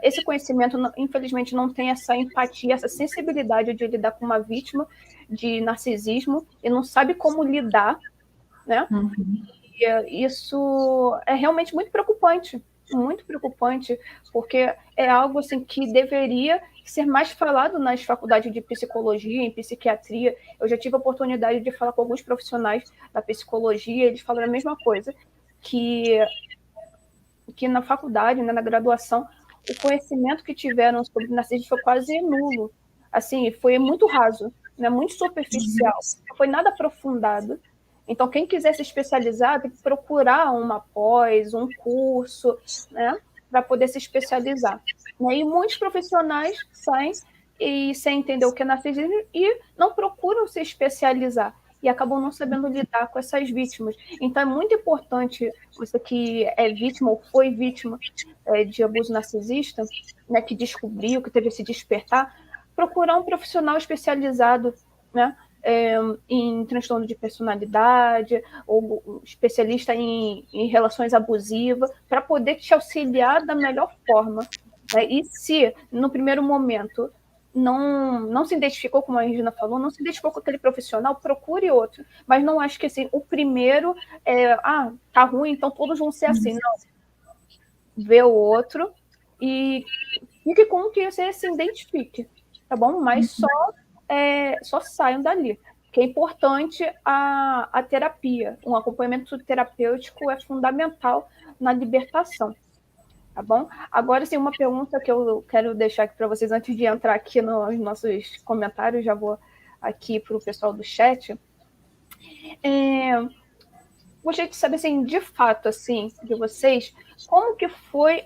esse conhecimento, infelizmente, não tem essa empatia, essa sensibilidade de lidar com uma vítima de narcisismo e não sabe como lidar, né? Uhum. E isso é realmente muito preocupante, porque é algo assim que deveria ser mais falado nas faculdades de psicologia, em psiquiatria. Eu já tive a oportunidade de falar com alguns profissionais da psicologia, eles falaram a mesma coisa, que na faculdade, né, na graduação, o conhecimento que tiveram sobre narcisismo foi quase nulo. Assim, foi muito raso, né, muito superficial, não foi nada aprofundado. Então, quem quiser se especializar, tem que procurar uma pós, um curso, né, para poder se especializar. E muitos profissionais saem sem entender o que é narcisismo e não procuram se especializar e acabam não sabendo lidar com essas vítimas. Então, é muito importante você que é vítima ou foi vítima de abuso narcisista, né, que descobriu, que teve esse despertar, procurar um profissional especializado, né, em transtorno de personalidade, ou especialista em relações abusivas, para poder te auxiliar da melhor forma. Né? E se, no primeiro momento, não se identificou, como a Regina falou, não se identificou com aquele profissional, procure outro. Mas não acho que assim, o primeiro tá ruim, então todos vão ser assim. Não. Vê o outro e fique com o que você se identifique, tá bom? Mas só saiam dali. Que é importante a terapia. Um acompanhamento terapêutico é fundamental na libertação. Tá bom? Agora, sim, uma pergunta que eu quero deixar aqui para vocês antes de entrar aqui nos nossos comentários, já vou aqui para o pessoal do chat. Gostaria de saber, assim, de fato, assim, de vocês, como que foi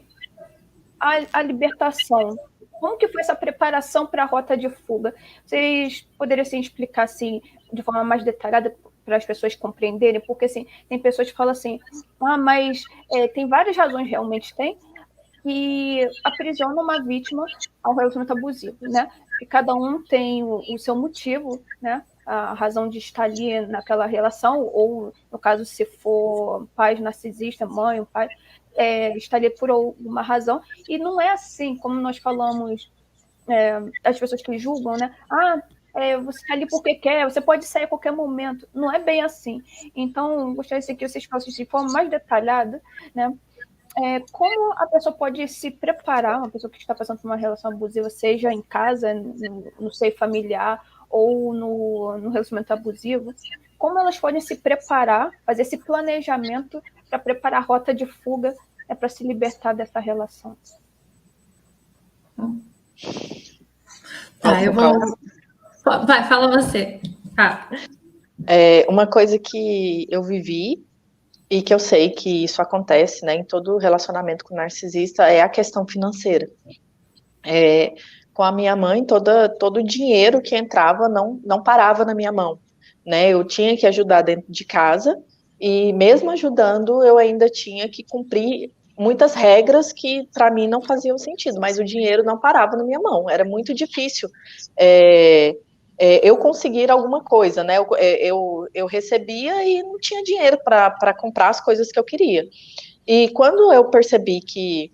a libertação? Como que foi essa preparação para a rota de fuga? Vocês poderiam assim, explicar assim, de forma mais detalhada para as pessoas compreenderem? Porque assim, tem pessoas que falam assim, mas tem várias razões, realmente tem, que aprisionam uma vítima ao relacionamento abusivo, né? E cada um tem o seu motivo, né? A razão de estar ali naquela relação, ou no caso, se for pai narcisista, mãe, pai, estaria por alguma razão, e não é assim, como nós falamos, as pessoas que julgam, né? Você está ali porque quer, você pode sair a qualquer momento. Não é bem assim. Então, gostaria que vocês fossem de forma mais detalhada, né? Como a pessoa pode se preparar, uma pessoa que está passando por uma relação abusiva, seja em casa, no seio familiar, ou no relacionamento abusivo, como elas podem se preparar, fazer esse planejamento para preparar a rota de fuga para se libertar dessa relação. Tá, eu Vai, fala você. Uma coisa que eu vivi e que eu sei que isso acontece, né, em todo relacionamento com narcisista é a questão financeira. Com a minha mãe, todo o dinheiro que entrava não parava na minha mão, né? Eu tinha que ajudar dentro de casa e mesmo ajudando, eu ainda tinha que cumprir muitas regras que para mim não faziam sentido, mas o dinheiro não parava na minha mão. Era muito difícil eu conseguir alguma coisa, né? Eu recebia e não tinha dinheiro para comprar as coisas que eu queria. E quando eu percebi que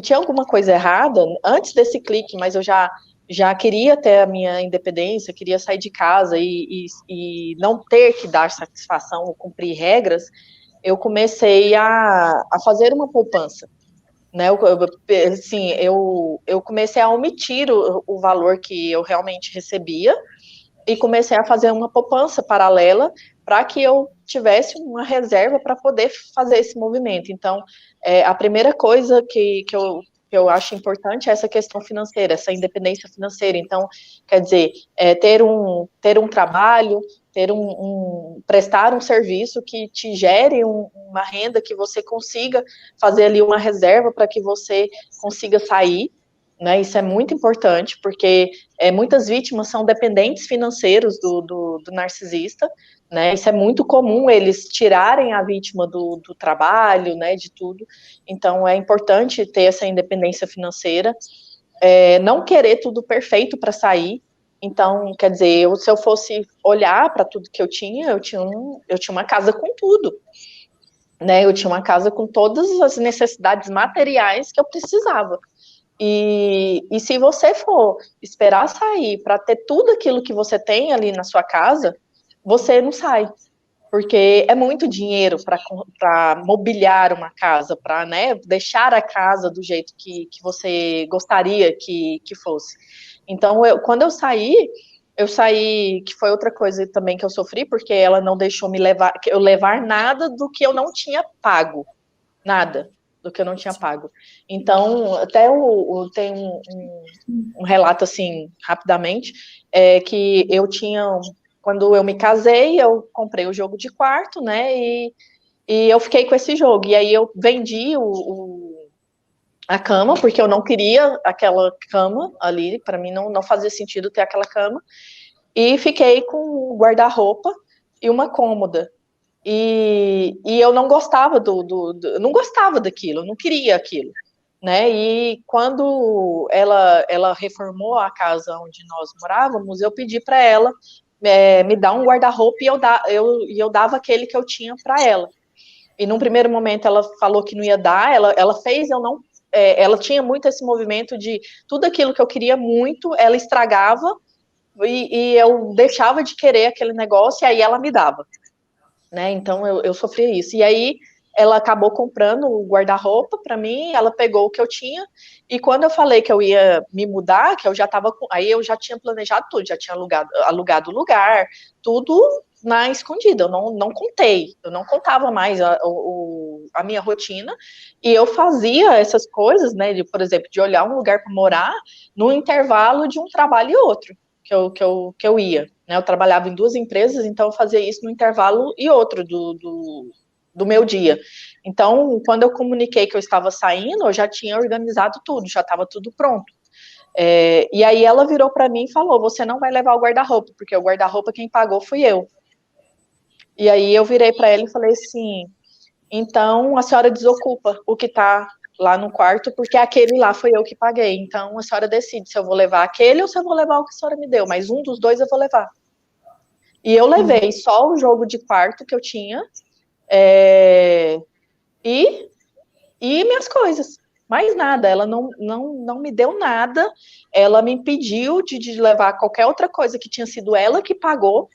tinha alguma coisa errada, antes desse clique, mas eu já queria ter a minha independência, queria sair de casa e não ter que dar satisfação ou cumprir regras, eu comecei a fazer uma poupança. Né, eu comecei a omitir o valor que eu realmente recebia e comecei a fazer uma poupança paralela para que eu tivesse uma reserva para poder fazer esse movimento. Então, a primeira coisa que eu acho importante é essa questão financeira, essa independência financeira. Então, quer dizer, ter um trabalho, prestar um serviço que te gere uma renda, que você consiga fazer ali uma reserva para que você consiga sair, né? Isso é muito importante, porque muitas vítimas são dependentes financeiros do narcisista, né? Isso é muito comum, eles tirarem a vítima do trabalho, né, de tudo. Então, é importante ter essa independência financeira, não querer tudo perfeito para sair. Então, quer dizer, se eu fosse olhar para tudo que eu tinha uma casa com tudo, né? Eu tinha uma casa com todas as necessidades materiais que eu precisava. E se você for esperar sair para ter tudo aquilo que você tem ali na sua casa, você não sai, porque é muito dinheiro para mobiliar uma casa, para, né, deixar a casa do jeito que você gostaria que fosse. Então, quando eu saí, que foi outra coisa também que eu sofri, porque ela não deixou eu levar nada do que eu não tinha pago, nada do que eu não tinha pago. Então, até tem um relato, assim, rapidamente, que eu tinha, quando eu me casei, eu comprei o jogo de quarto, né, e eu fiquei com esse jogo, e aí eu vendi a cama, porque eu não queria aquela cama ali, para mim não fazia sentido ter aquela cama, e fiquei com o guarda-roupa e uma cômoda. E eu não gostava não gostava daquilo, eu não queria aquilo, né? E quando ela reformou a casa onde nós morávamos, eu pedi para ela me dar um guarda-roupa e eu dava aquele que eu tinha para ela. E num primeiro momento ela falou que não ia dar, ela fez, eu não. Ela tinha muito esse movimento de tudo aquilo que eu queria muito, ela estragava e eu deixava de querer aquele negócio e aí ela me dava. Né, então eu sofria isso, e aí ela acabou comprando o guarda-roupa para mim, ela pegou o que eu tinha, e quando eu falei que eu ia me mudar, que eu já estava, aí eu já tinha planejado tudo, já tinha alugado o lugar, tudo na escondida, eu não contei, eu não contava mais a minha rotina, e eu fazia essas coisas, né, por exemplo, de olhar um lugar para morar, no intervalo de um trabalho e outro, que eu ia. Eu trabalhava em 2 empresas, então eu fazia isso no intervalo e outro do meu dia. Então, quando eu comuniquei que eu estava saindo, eu já tinha organizado tudo, já estava tudo pronto. E aí ela virou para mim e falou, você não vai levar o guarda-roupa, porque o guarda-roupa quem pagou fui eu. E aí eu virei para ela e falei assim, então a senhora desocupa o que está lá no quarto, porque aquele lá foi eu que paguei, então a senhora decide se eu vou levar aquele ou se eu vou levar o que a senhora me deu, mas um dos dois eu vou levar. E eu levei só o jogo de quarto que eu tinha e minhas coisas, mais nada. Ela não me deu nada, ela me impediu de levar qualquer outra coisa que tinha sido ela que pagou,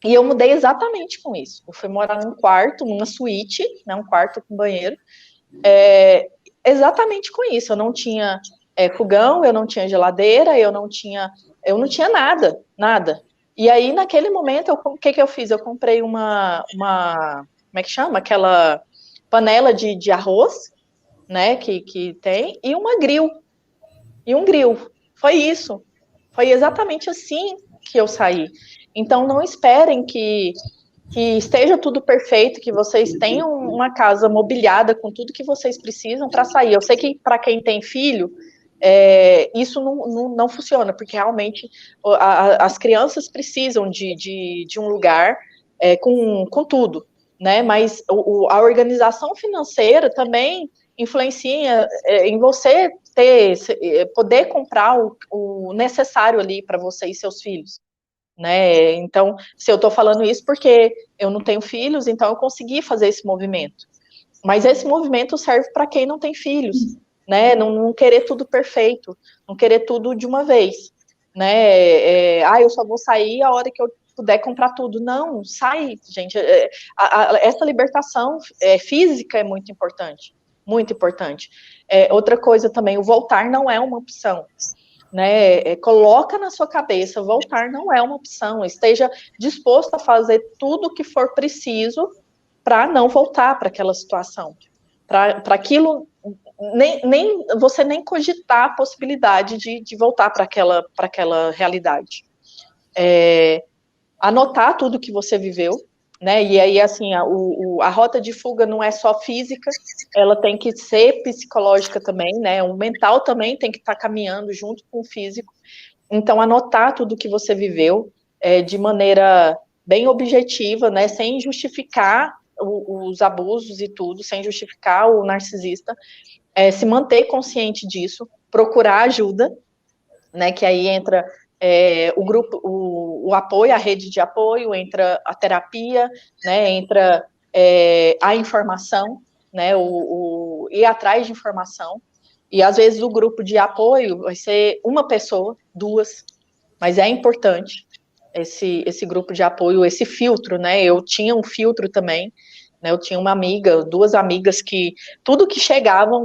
e eu mudei exatamente com isso. Eu fui morar num quarto, numa suíte, né, um quarto com banheiro, exatamente com isso. Eu não tinha fogão, eu não tinha geladeira, eu não tinha nada, nada. E aí, naquele momento, o que eu fiz? Eu comprei uma como é que chama? Aquela panela de arroz, né, que tem, e uma grill. E um grill. Foi isso. Foi exatamente assim que eu saí. Então, não esperem que esteja tudo perfeito, que vocês tenham uma casa mobiliada com tudo que vocês precisam para sair. Eu sei que para quem tem filho, isso não funciona, porque realmente as crianças precisam de um lugar com tudo, né? Mas a organização financeira também influencia em você poder comprar o necessário ali para você e seus filhos. Né? Então, se eu estou falando isso porque eu não tenho filhos, então eu consegui fazer esse movimento. Mas esse movimento serve para quem não tem filhos, né? Não querer tudo perfeito, não querer tudo de uma vez, né? Eu só vou sair a hora que eu puder comprar tudo. Não, sai, gente. Essa libertação física é muito importante, muito importante. Outra coisa também, o voltar não é uma opção. Né, coloca na sua cabeça, voltar não é uma opção, esteja disposto a fazer tudo o que for preciso para não voltar para aquela situação, para aquilo, você nem cogitar a possibilidade de voltar para aquela realidade. Anotar tudo que você viveu, né, e aí, assim, a rota de fuga não é só física, ela tem que ser psicológica também, né, o mental também tem que estar caminhando junto com o físico. Então, anotar tudo que você viveu de maneira bem objetiva, né, sem justificar os abusos e tudo, sem justificar o narcisista, se manter consciente disso, procurar ajuda, né, que aí entra o grupo, o apoio, a rede de apoio, entra a terapia, né, entra a informação, né, ir atrás de informação, e às vezes o grupo de apoio vai ser uma pessoa, 2, mas é importante esse grupo de apoio, esse filtro, né, eu tinha um filtro também, né, eu tinha uma amiga, 2 amigas que tudo que chegava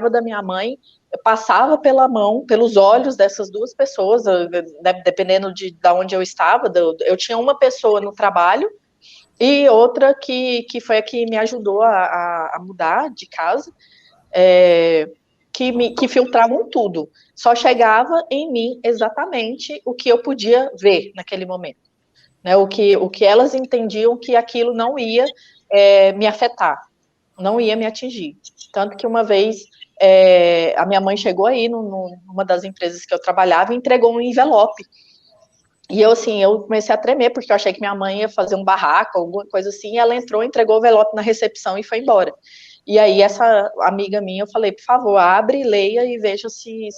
da minha mãe passava pela mão, pelos olhos dessas 2 pessoas, dependendo de onde eu estava. Eu tinha uma pessoa no trabalho e outra que foi a que me ajudou a mudar de casa, que filtravam tudo. Só chegava em mim exatamente o que eu podia ver naquele momento. Né, o que elas entendiam que aquilo não ia me afetar, não ia me atingir. Tanto que uma vez a minha mãe chegou aí numa das empresas que eu trabalhava e entregou um envelope. E eu comecei a tremer, porque eu achei que minha mãe ia fazer um barraco, alguma coisa assim, e ela entrou, entregou o envelope na recepção e foi embora. E aí essa amiga minha, eu falei, por favor, abre, leia e veja se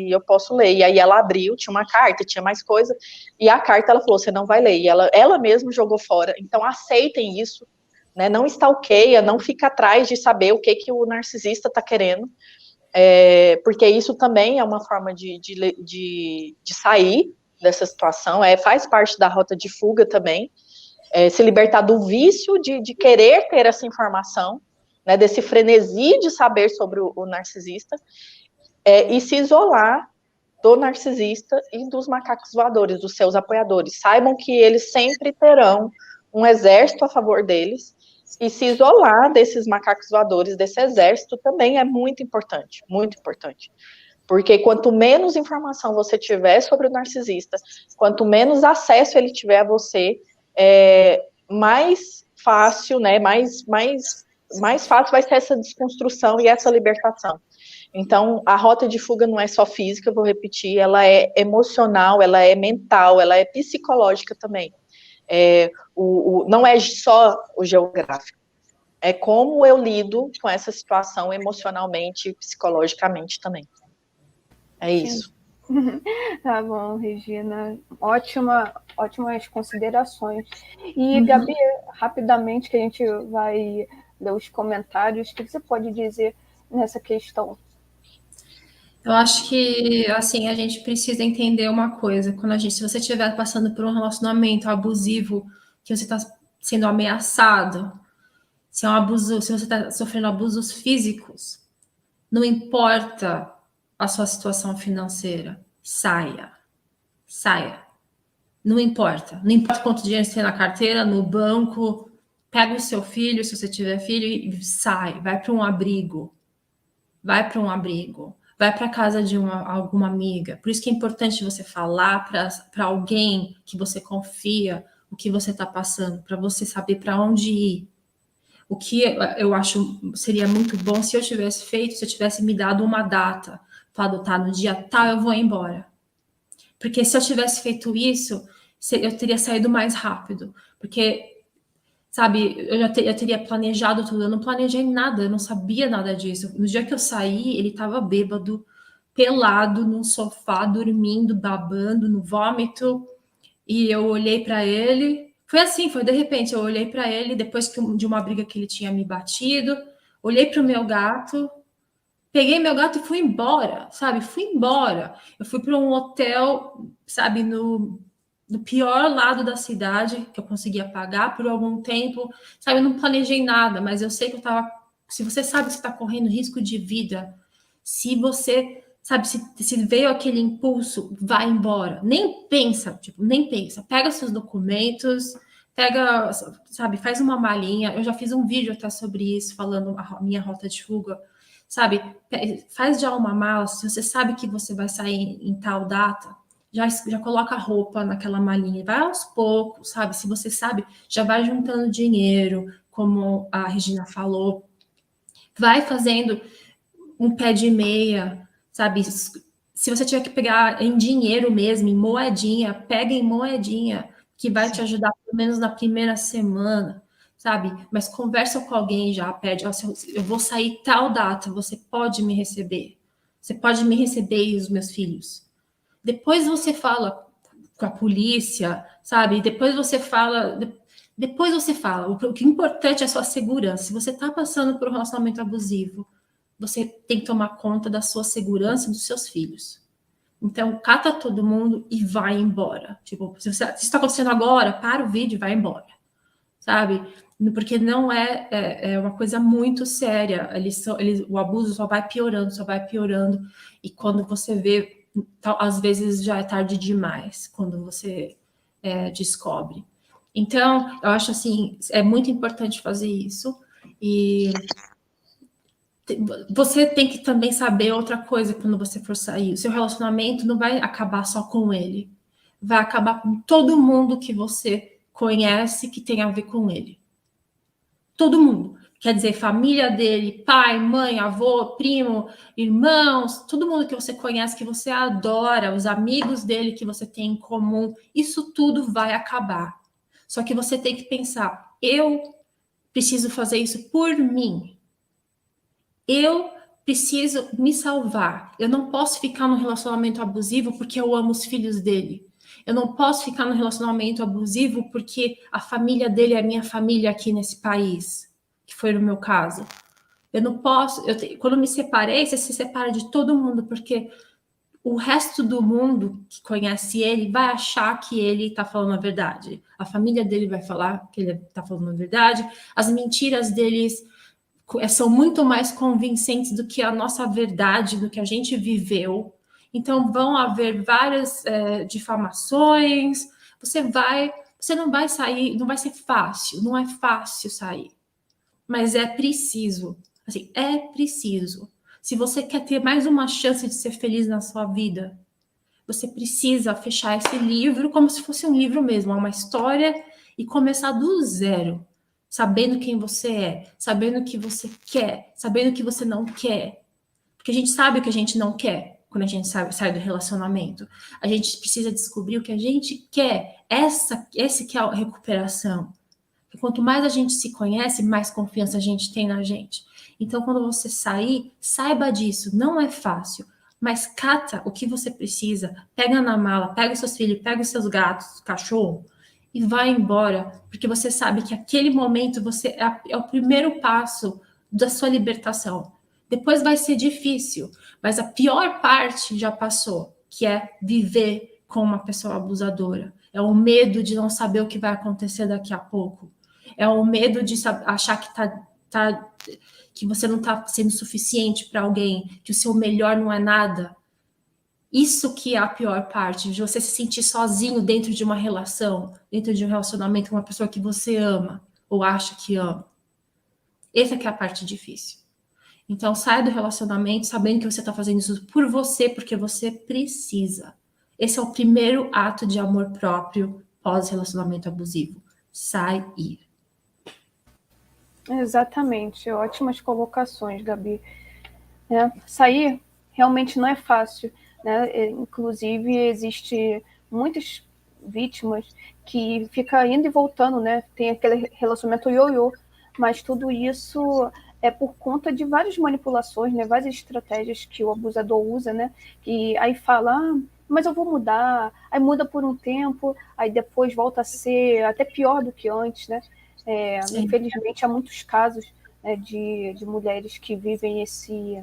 eu posso ler. E aí ela abriu, tinha uma carta, tinha mais coisa, e a carta ela falou, você não vai ler. E ela mesma jogou fora. Então aceitem isso, né? Não stalkeia, não fica atrás de saber o que o narcisista está querendo, porque isso também é uma forma de sair dessa situação, faz parte da rota de fuga também, se libertar do vício de querer ter essa informação, né, desse frenesi de saber sobre o narcisista, e se isolar do narcisista e dos macacos voadores, dos seus apoiadores. Saibam que eles sempre terão um exército a favor deles, e se isolar desses macacos voadores, desse exército, também é muito importante, muito importante. Porque quanto menos informação você tiver sobre o narcisista, quanto menos acesso ele tiver a você, mais fácil, né, mais fácil vai ser essa desconstrução e essa libertação. Então, a rota de fuga não é só física, eu vou repetir, ela é emocional, ela é mental, ela é psicológica também. Não é só o geográfico, é como eu lido com essa situação emocionalmente e psicologicamente também. É isso. Tá bom, Regina. Ótimas considerações. E, Gabi, rapidamente, que a gente vai ler os comentários, o que você pode dizer nessa questão? Eu acho que, assim, a gente precisa entender uma coisa. Se você estiver passando por um relacionamento abusivo, que você está sendo ameaçado, se você está sofrendo abusos físicos, não importa a sua situação financeira, saia. Não importa quanto dinheiro você tem na carteira, no banco, pega o seu filho, se você tiver filho, e sai, vai para um abrigo. vai para casa de alguma amiga. Por isso que é importante você falar para alguém que você confia o que você está passando, para você saber para onde ir. O que eu acho seria muito bom se eu tivesse feito, se eu tivesse me dado uma data, falado, tá, no dia tal eu vou embora. Porque se eu tivesse feito isso, eu teria saído mais rápido. Porque, sabe, eu teria planejado tudo. Eu não planejei nada, eu não sabia nada disso. No dia que eu saí, ele estava bêbado, pelado, num sofá, dormindo, babando, no vômito. E eu olhei para ele. Foi assim, foi de repente. Eu olhei para ele depois de uma briga que ele tinha me batido. Olhei para o meu gato. Peguei meu gato e fui embora, sabe? Fui embora. Eu fui para um hotel, sabe, no pior lado da cidade, que eu conseguia pagar por algum tempo. Sabe, eu não planejei nada, mas eu sei que eu estava. Se você sabe que você está correndo risco de vida, se você, sabe, se veio aquele impulso, vai embora. Nem pensa, tipo, nem pensa. Pega seus documentos, pega, sabe, faz uma malinha. Eu já fiz um vídeo até sobre isso, falando a minha rota de fuga. Sabe, faz já uma mala, se você sabe que você vai sair em tal data, já coloca a roupa naquela malinha, vai aos poucos, sabe? Se você sabe, já vai juntando dinheiro, como a Regina falou, vai fazendo um pé de meia, sabe? Se você tiver que pegar em dinheiro mesmo, em moedinha, pega em moedinha, que vai te ajudar pelo menos na primeira semana, sabe? Mas conversa com alguém já, pede, eu vou sair tal data, você pode me receber. Você pode me receber e os meus filhos. Depois você fala com a polícia, sabe? Depois você fala. O que é importante é a sua segurança. Se você está passando por um relacionamento abusivo, você tem que tomar conta da sua segurança e dos seus filhos. Então, cata todo mundo e vai embora. Tipo, se está acontecendo agora, para o vídeo e vai embora. Sabe? Porque não é uma coisa muito séria. O abuso só vai piorando, só vai piorando. E quando você vê, às vezes já é tarde demais, quando você descobre. Então, eu acho assim, é muito importante fazer isso. E você tem que também saber outra coisa quando você for sair. O seu relacionamento não vai acabar só com ele. Vai acabar com todo mundo que você conhece que tem a ver com ele. Todo mundo. Quer dizer, família dele, pai, mãe, avô, primo, irmãos, todo mundo que você conhece, que você adora, os amigos dele que você tem em comum, isso tudo vai acabar. Só que você tem que pensar, eu preciso fazer isso por mim. Eu preciso me salvar. Eu não posso ficar num relacionamento abusivo porque eu amo os filhos dele. Eu não posso ficar num relacionamento abusivo porque a família dele é minha família aqui nesse país, que foi no meu caso. Eu não posso. Quando me separei, você se separa de todo mundo porque o resto do mundo que conhece ele vai achar que ele está falando a verdade. A família dele vai falar que ele está falando a verdade. As mentiras deles são muito mais convincentes do que a nossa verdade, do que a gente viveu. Então, vão haver várias difamações. Você não vai sair, não vai ser fácil, não é fácil sair. Mas é preciso, assim, é preciso. Se você quer ter mais uma chance de ser feliz na sua vida, você precisa fechar esse livro como se fosse um livro mesmo, uma história, e começar do zero. Sabendo quem você é, sabendo o que você quer, sabendo o que você não quer. Porque a gente sabe o que a gente não quer quando a gente sai do relacionamento. A gente precisa descobrir o que a gente quer. Esse que é a recuperação. Porque quanto mais a gente se conhece, mais confiança a gente tem na gente. Então, quando você sair, saiba disso. Não é fácil. Mas cata o que você precisa. Pega na mala, pega os seus filhos, pega os seus gatos, cachorro, e vai embora, porque você sabe que aquele momento é o primeiro passo da sua libertação. Depois vai ser difícil, mas a pior parte já passou, que é viver com uma pessoa abusadora. É o medo de não saber o que vai acontecer daqui a pouco. É o medo de achar que você não está sendo suficiente para alguém, que o seu melhor não é nada. Isso que é a pior parte, de você se sentir sozinho dentro de uma relação, dentro de um relacionamento com uma pessoa que você ama, ou acha que ama. Essa que é a parte difícil. Então, saia do relacionamento sabendo que você está fazendo isso por você, porque você precisa. Esse é o primeiro ato de amor próprio pós-relacionamento abusivo. Sair. Exatamente, ótimas colocações, Gabi. Sair realmente não é fácil, né? Inclusive, existe muitas vítimas que ficam indo e voltando, né? Tem aquele relacionamento ioiô, mas tudo isso é por conta de várias manipulações, né? Várias estratégias que o abusador usa, né? E aí fala, mas eu vou mudar, aí muda por um tempo, aí depois volta a ser até pior do que antes, né? Infelizmente, há muitos casos, né, de mulheres que vivem esse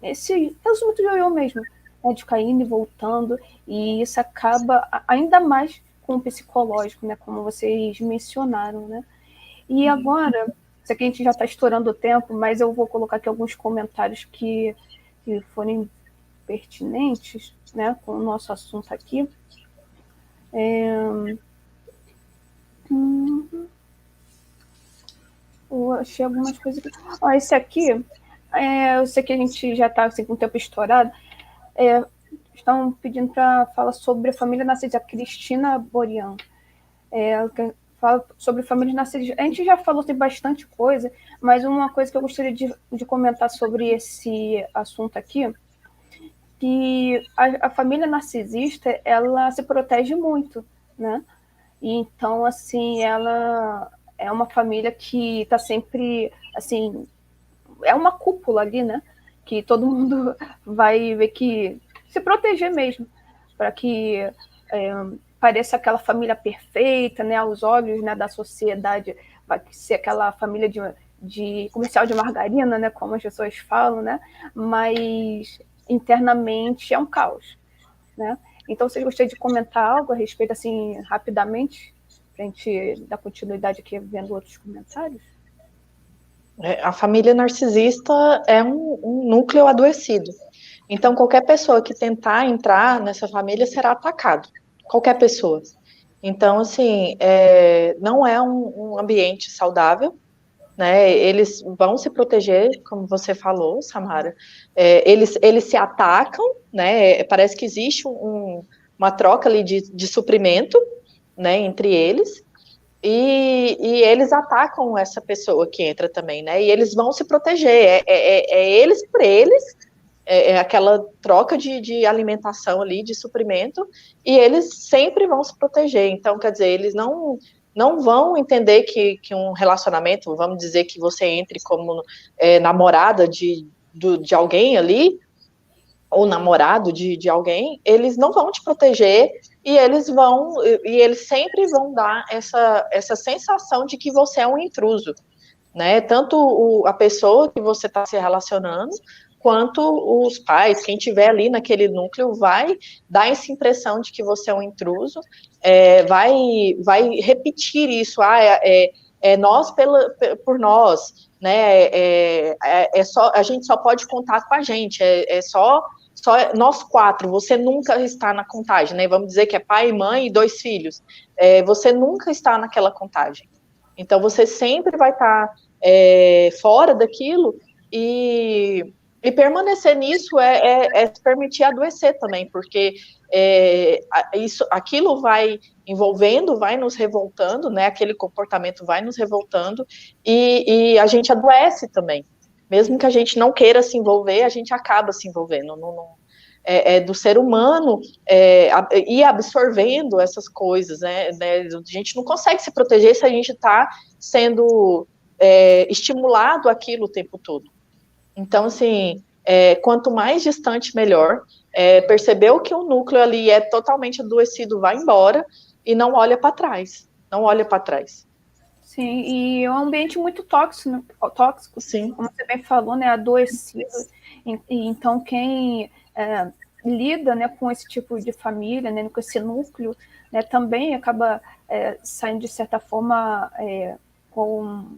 relacionamento ioiô mesmo, né, de ficar indo e voltando, e isso acaba ainda mais com o psicológico, né, como vocês mencionaram, né? E agora, isso aqui a gente já está estourando o tempo, mas eu vou colocar aqui alguns comentários que forem pertinentes, né, com o nosso assunto aqui. Eu achei algumas coisas aqui. Esse aqui, eu sei que a gente já está assim, com o tempo estourado. Estão pedindo para falar sobre a família narcisista, a Cristina Borian. Fala sobre família narcisista. A gente já falou de bastante coisa, mas uma coisa que eu gostaria de comentar sobre esse assunto aqui, que a família narcisista, ela se protege muito, né? E então, assim, ela é uma família que está sempre, assim, é uma cúpula ali, né? Que todo mundo vai ver que se proteger mesmo, para que pareça aquela família perfeita, né? Aos olhos, né, da sociedade, vai ser aquela família de comercial de margarina, né? Como as pessoas falam, né? Mas internamente é um caos, né? Então, vocês gostariam de comentar algo a respeito, assim, rapidamente, para a gente dar continuidade aqui vendo outros comentários? A família narcisista é um núcleo adoecido. Então, qualquer pessoa que tentar entrar nessa família será atacado. Qualquer pessoa. Então, assim, não é um ambiente saudável, né? Eles vão se proteger, como você falou, Samara. Eles se atacam, né? Parece que existe uma troca ali de suprimento, né, entre eles. E eles atacam essa pessoa que entra também, né? E eles vão se proteger. Eles por eles, aquela troca de alimentação ali, de suprimento, e eles sempre vão se proteger. Então, quer dizer, eles não vão entender que um relacionamento, vamos dizer que você entre como namorada de alguém ali, ou namorado de alguém, eles não vão te proteger e eles sempre vão dar essa sensação de que você é um intruso, né? Tanto a pessoa que você está se relacionando, quanto os pais, quem tiver ali naquele núcleo vai dar essa impressão de que você é um intruso, vai repetir isso, nós por nós, né? A gente só pode contar com a gente, só nós quatro, você nunca está na contagem, né? Vamos dizer que é pai, mãe e 2 filhos. Você nunca está naquela contagem. Então, você sempre vai estar fora daquilo e permanecer nisso se permitir adoecer também, porque aquilo vai envolvendo, vai nos revoltando, né? Aquele comportamento vai nos revoltando e a gente adoece também. Mesmo que a gente não queira se envolver, a gente acaba se envolvendo. Do ser humano ir absorvendo essas coisas, né? A gente não consegue se proteger se a gente está sendo estimulado aquilo o tempo todo. Então, assim, quanto mais distante, melhor. Percebeu que o núcleo ali é totalmente adoecido, vai embora e não olha para trás. Não olha para trás. Sim, e é um ambiente muito tóxico, sim, como você bem falou, né, adoecido. E então, quem lida, né, com esse tipo de família, né, com esse núcleo, né, também acaba saindo, de certa forma, com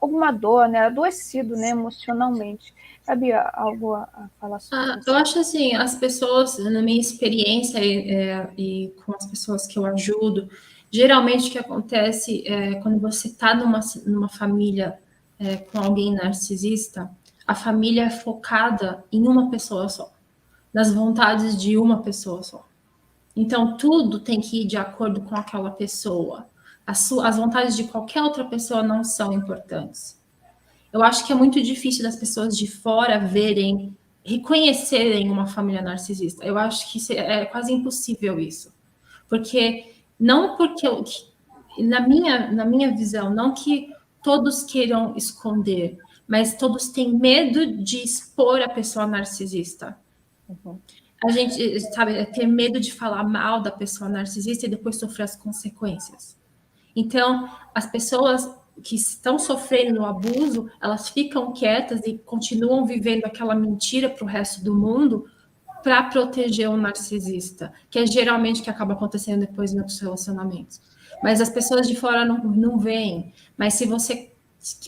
alguma dor, né, adoecido, né, emocionalmente. Havia algo a falar sobre isso? Eu acho assim, as pessoas, na minha experiência e com as pessoas que eu ajudo, geralmente o que acontece quando você está numa família com alguém narcisista, A família é focada em uma pessoa só, nas vontades de uma pessoa só. Então, tudo tem que ir de acordo com aquela pessoa. As vontades de qualquer outra pessoa não são importantes. Eu acho que é muito difícil das pessoas de fora verem, reconhecerem uma família narcisista. Eu acho que é quase impossível isso. Porque, não porque, na minha visão, não que todos queiram esconder, mas todos têm medo de expor a pessoa narcisista. Uhum. A gente, sabe, ter medo de falar mal da pessoa narcisista e depois sofrer as consequências. Então, as pessoas que estão sofrendo o abuso, elas ficam quietas e continuam vivendo aquela mentira para o resto do mundo para proteger o narcisista, que é geralmente o que acaba acontecendo depois em outros relacionamentos. Mas as pessoas de fora não veem. Mas se você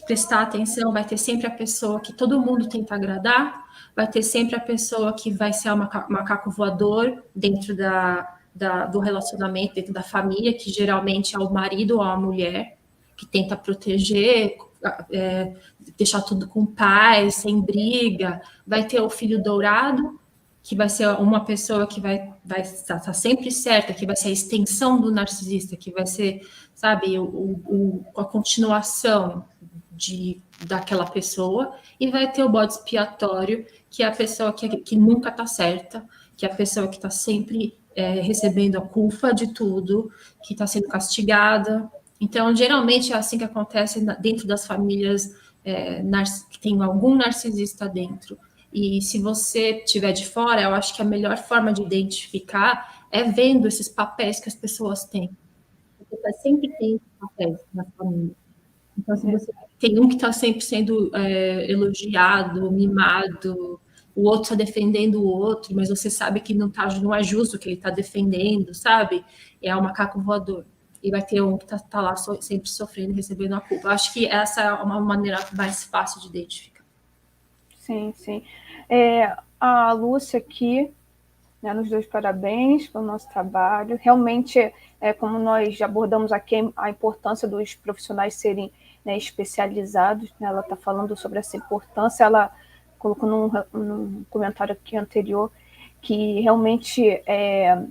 prestar atenção, vai ter sempre a pessoa que todo mundo tenta agradar, vai ter sempre a pessoa que vai ser o macaco voador dentro do relacionamento, dentro da família, que geralmente é o marido ou a mulher, que tenta proteger, deixar tudo com paz, sem briga. Vai ter o filho dourado, que vai ser uma pessoa que vai estar sempre certa, que vai ser a extensão do narcisista, que vai ser, sabe, a continuação daquela pessoa, e vai ter o bode expiatório, que é a pessoa que nunca está certa, que é a pessoa que está sempre recebendo a culpa de tudo, que está sendo castigada. Então, geralmente é assim que acontece dentro das famílias que tem algum narcisista dentro. E se você estiver de fora, eu acho que a melhor forma de identificar é vendo esses papéis que as pessoas têm. Porque sempre tem esses papéis na família. Então, se você tem um que está sempre sendo elogiado, mimado, o outro está defendendo o outro, mas você sabe que não é justo o que ele está defendendo, sabe? É um macaco voador. E vai ter um que está lá sempre sofrendo, recebendo a culpa. Eu acho que essa é uma maneira mais fácil de identificar. Sim, sim. A Lúcia aqui, né, nos deu os parabéns pelo nosso trabalho. Realmente, como nós já abordamos aqui, a importância dos profissionais serem, né, especializados, né, ela está falando sobre essa importância, ela colocou num comentário aqui anterior que realmente é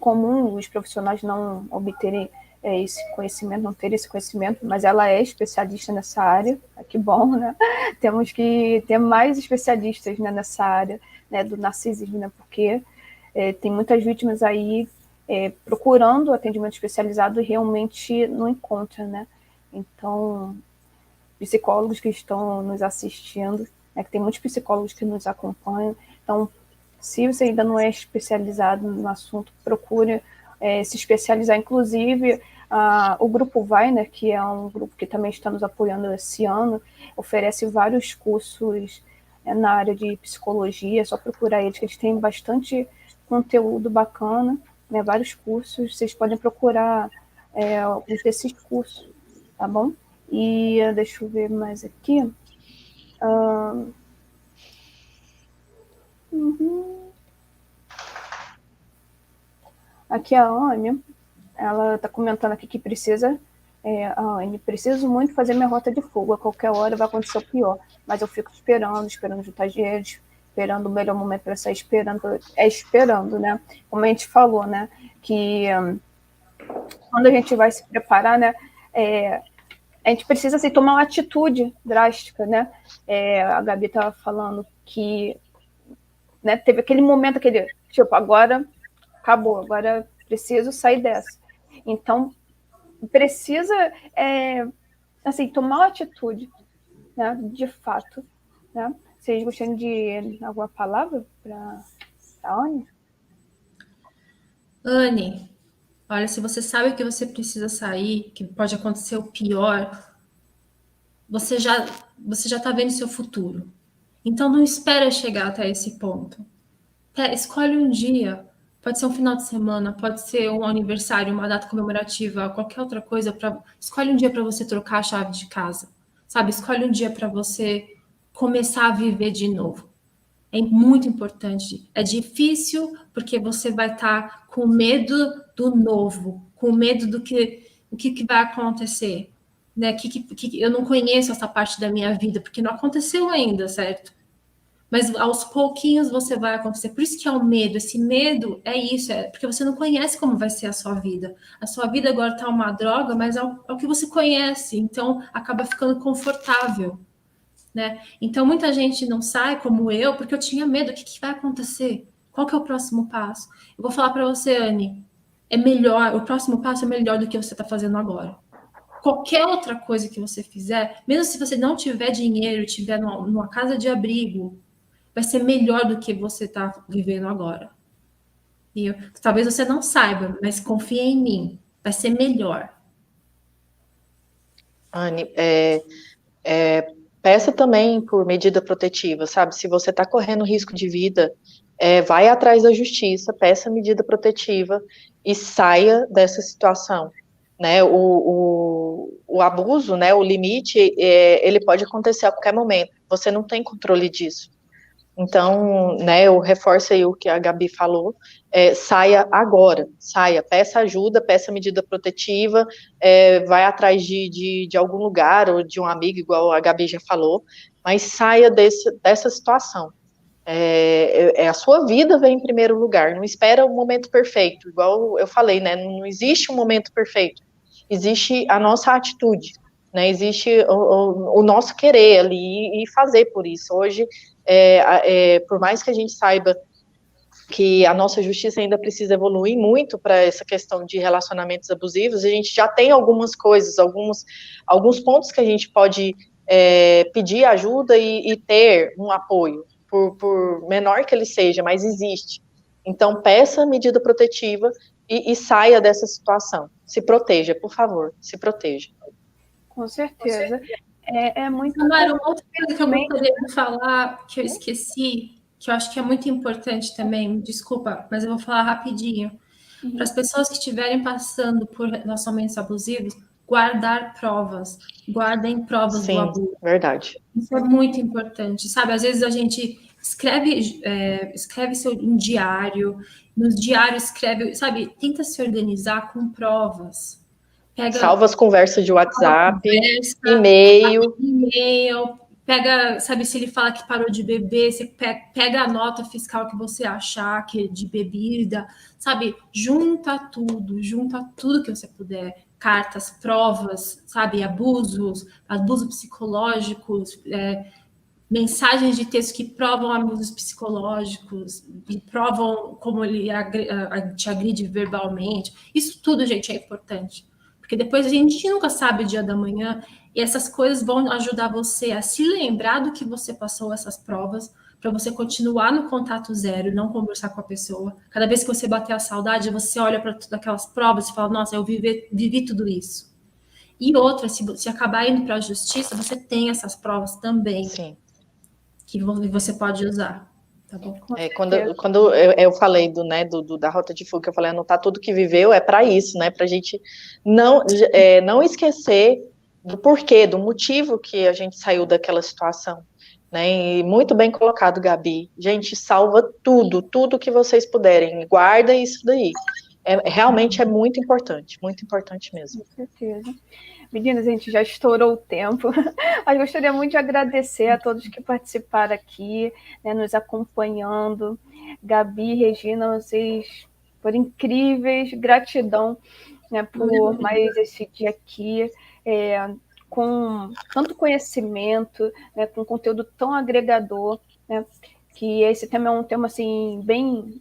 comum os profissionais não obterem esse conhecimento, não ter esse conhecimento, mas ela é especialista nessa área, que bom, né? Temos que ter mais especialistas, né, nessa área, né, do narcisismo, né? Porque tem muitas vítimas aí procurando atendimento especializado e realmente não encontram, né? Então, psicólogos que estão nos assistindo, né, que tem muitos psicólogos que nos acompanham, então, se você ainda não é especializado no assunto, procure se especializar. Inclusive, o Grupo Weiner, que é um grupo que também está nos apoiando esse ano, oferece vários cursos na área de psicologia. É só procurar eles, que eles têm bastante conteúdo bacana, né, vários cursos. Vocês podem procurar alguns desses cursos, tá bom? E deixa eu ver mais aqui. Aqui a Anne, ela está comentando aqui que precisa, a Anne, preciso muito fazer minha rota de fuga, a qualquer hora vai acontecer o pior, mas eu fico esperando juntar dinheiro, esperando o melhor momento para sair, esperando, né? Como a gente falou, né? Que quando a gente vai se preparar, né? A gente precisa assim, tomar uma atitude drástica, né? A Gabi estava falando que, né, teve aquele momento, tipo, agora acabou, agora preciso sair dessa. Então, precisa assim, tomar uma atitude, né, de fato. Né? Vocês gostariam de alguma palavra para a Anne? Anne, olha, se você sabe que você precisa sair, que pode acontecer o pior, você já está vendo seu futuro. Então não espera chegar até esse ponto. Escolhe um dia. Pode ser um final de semana, pode ser um aniversário, uma data comemorativa, qualquer outra coisa. Escolhe um dia para você trocar a chave de casa. Sabe? Escolhe um dia para você começar a viver de novo. É muito importante. É difícil porque você vai estar com medo do novo, com medo do que vai acontecer. né? Que eu não conheço essa parte da minha vida, porque não aconteceu ainda, certo? Mas aos pouquinhos você vai acontecer. Por isso que é o medo. Esse medo é isso, é porque você não conhece como vai ser a sua vida. A sua vida agora está uma droga, mas é o que você conhece. Então acaba ficando confortável, né? Então muita gente não sai como eu, porque eu tinha medo. O que vai acontecer? Qual que é o próximo passo? Eu vou falar para você, Anne, é melhor. O próximo passo é melhor do que você está fazendo agora. Qualquer outra coisa que você fizer, mesmo se você não tiver dinheiro, tiver numa casa de abrigo, vai ser melhor do que você está vivendo agora. E talvez você não saiba, mas confia em mim, vai ser melhor. Anne, peça também por medida protetiva, sabe? Se você está correndo risco de vida, vai atrás da justiça, peça medida protetiva e saia dessa situação, né? O abuso, né? O limite, ele pode acontecer a qualquer momento. Você não tem controle disso. Então, né, eu reforço aí o que a Gabi falou, saia agora, saia, peça ajuda, peça medida protetiva, vai atrás de algum lugar, ou de um amigo, igual a Gabi já falou, mas saia dessa situação. A sua vida vem em primeiro lugar, não espera o momento perfeito, igual eu falei, né, não existe um momento perfeito, existe a nossa atitude, né, existe o nosso querer ali e fazer por isso. Hoje, por mais que a gente saiba que a nossa justiça ainda precisa evoluir muito para essa questão de relacionamentos abusivos, a gente já tem algumas coisas, alguns pontos que a gente pode pedir ajuda e ter um apoio, por menor que ele seja, mas existe. Então, peça medida protetiva e saia dessa situação. Se proteja, por favor, se proteja. Com certeza. É muito Samara, uma outra coisa que eu gostaria de falar, que eu esqueci, que eu acho que é muito importante também, desculpa, mas eu vou falar rapidinho. Para as pessoas que estiverem passando por relacionamentos abusivos, guardar provas, guardem provas do abuso. Sim, verdade. Isso é muito importante, sabe? Às vezes a gente escreve um diário, no diário escreve, sabe? Tenta se organizar com provas. Salva as conversas de WhatsApp, e-mail, pega, sabe, se ele fala que parou de beber, você pega a nota fiscal que você achar que é de bebida, sabe, junta tudo que você puder, cartas, provas, sabe, abusos psicológicos, mensagens de texto que provam abusos psicológicos, e provam como ele te agride verbalmente, isso tudo, gente, é importante. Porque depois a gente nunca sabe o dia da manhã, e essas coisas vão ajudar você a se lembrar do que você passou, essas provas, para você continuar no contato zero, não conversar com a pessoa. Cada vez que você bater a saudade, você olha para todas aquelas provas e fala, nossa, eu vivi tudo isso. E outra, se acabar indo para a justiça, você tem essas provas também. Sim. Que você pode usar. Tá bom? Quando eu falei da rota de fuga, eu falei anotar tudo que viveu, é para isso, né? Para a gente não esquecer do porquê, do motivo que a gente saiu daquela situação. Né? E muito bem colocado, Gabi. Gente, salva tudo que vocês puderem. Guarda isso daí. Realmente é muito importante mesmo. Com certeza. Meninas, a gente já estourou o tempo, mas gostaria muito de agradecer a todos que participaram aqui, né, nos acompanhando. Gabi, Regina, vocês foram incríveis, gratidão, né, por mais esse dia aqui, com tanto conhecimento, né, com conteúdo tão agregador, né, que esse tema é um tema assim, bem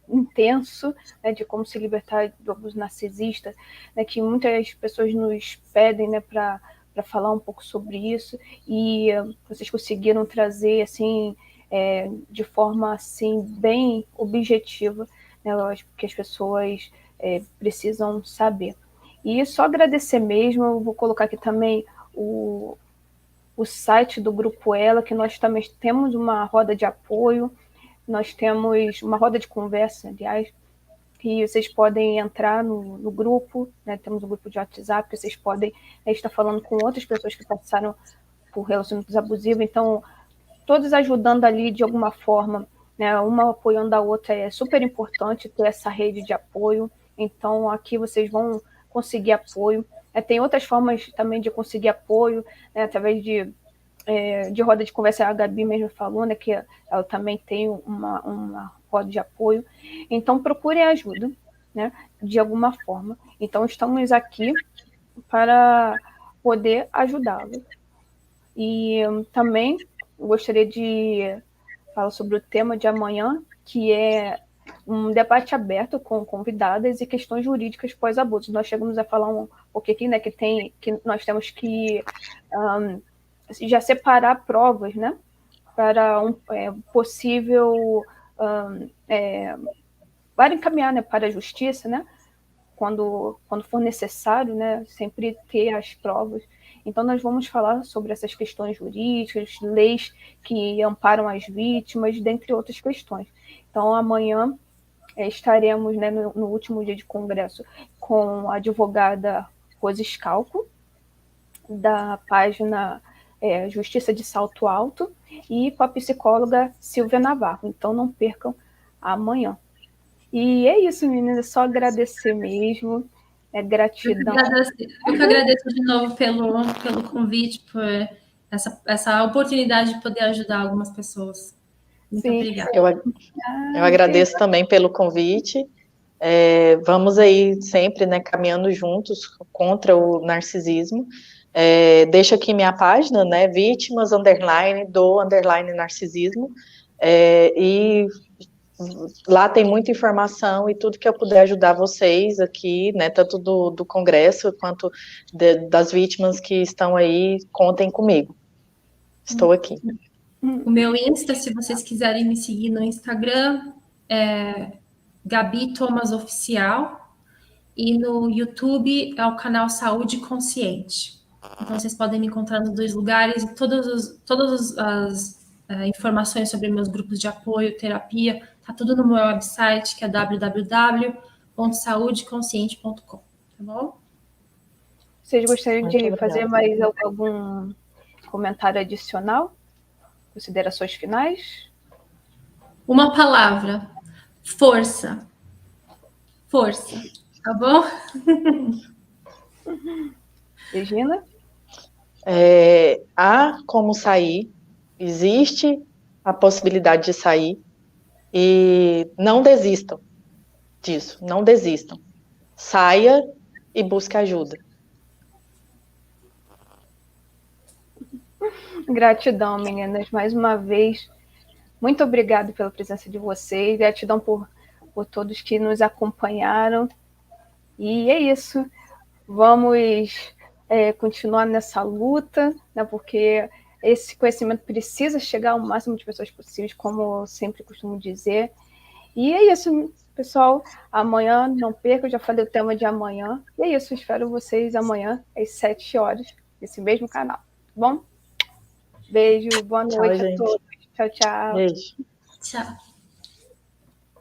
intenso, né, de como se libertar do abuso narcisista, né, que muitas pessoas nos pedem, né, para falar um pouco sobre isso, e vocês conseguiram trazer assim, de forma assim, bem objetiva, né, lógico que as pessoas precisam saber. E só agradecer mesmo, eu vou colocar aqui também o site do Grupo Ela, que nós também temos uma roda de apoio, nós temos uma roda de conversa, aliás, que vocês podem entrar no grupo, né? Temos um grupo de WhatsApp, que vocês podem estar falando com outras pessoas que passaram por relacionamentos abusivos, então, todos ajudando ali de alguma forma, né? Uma apoiando a outra, é super importante ter essa rede de apoio, então aqui vocês vão conseguir apoio, Tem outras formas também de conseguir apoio, né, através de roda de conversa. A Gabi mesmo falou, né, que ela também tem uma roda de apoio. Então, procurem ajuda, né, de alguma forma. Então, estamos aqui para poder ajudá-lo. E também gostaria de falar sobre o tema de amanhã, que é um debate aberto com convidadas e questões jurídicas pós-abuso. Nós chegamos a falar um pouquinho, né, que nós temos que já separar provas, né, para um possível para encaminhar, né, para a justiça, né, quando for necessário, né, sempre ter as provas. Então, nós vamos falar sobre essas questões jurídicas, leis que amparam as vítimas, dentre outras questões. Então, amanhã estaremos, né, no último dia de congresso com a advogada Rose Scalco, da página Justiça de Salto Alto, e com a psicóloga Silvia Navarro. Então, não percam amanhã. E é isso, meninas, só agradecer mesmo, gratidão. Eu que agradeço de novo pelo convite, por essa oportunidade de poder ajudar algumas pessoas. Muito obrigada. Eu agradeço também pelo convite. Vamos aí sempre, né, caminhando juntos contra o narcisismo. Deixo aqui minha página, né, vítimas, _do_ narcisismo, e lá tem muita informação e tudo que eu puder ajudar vocês aqui, né, tanto do Congresso quanto das vítimas que estão aí, contem comigo. Estou aqui. O meu Insta, se vocês quiserem me seguir no Instagram, é Gabi Thomas Oficial, e no YouTube é o canal Saúde Consciente. Então, vocês podem me encontrar nos dois lugares, e todas as informações sobre meus grupos de apoio, terapia, tá tudo no meu website, que é www.saudeconsciente.com, tá bom? Vocês gostariam de fazer mais algum comentário adicional? Considerações finais? Uma palavra: força. Força, tá bom? Regina? Há como sair, existe a possibilidade de sair, e não desistam disso, não desistam. Saia e busque ajuda. Gratidão, meninas, mais uma vez. Muito obrigada pela presença de vocês, gratidão por todos que nos acompanharam. E é isso. Vamos continuar nessa luta, né, porque esse conhecimento precisa chegar ao máximo de pessoas possíveis, como eu sempre costumo dizer. E é isso, pessoal. Amanhã, não perca, eu já falei o tema de amanhã. E é isso, espero vocês amanhã, às 7 horas, nesse mesmo canal. Tá bom? Beijo, boa noite a todos. Tchau, tchau. Beijo. Tchau.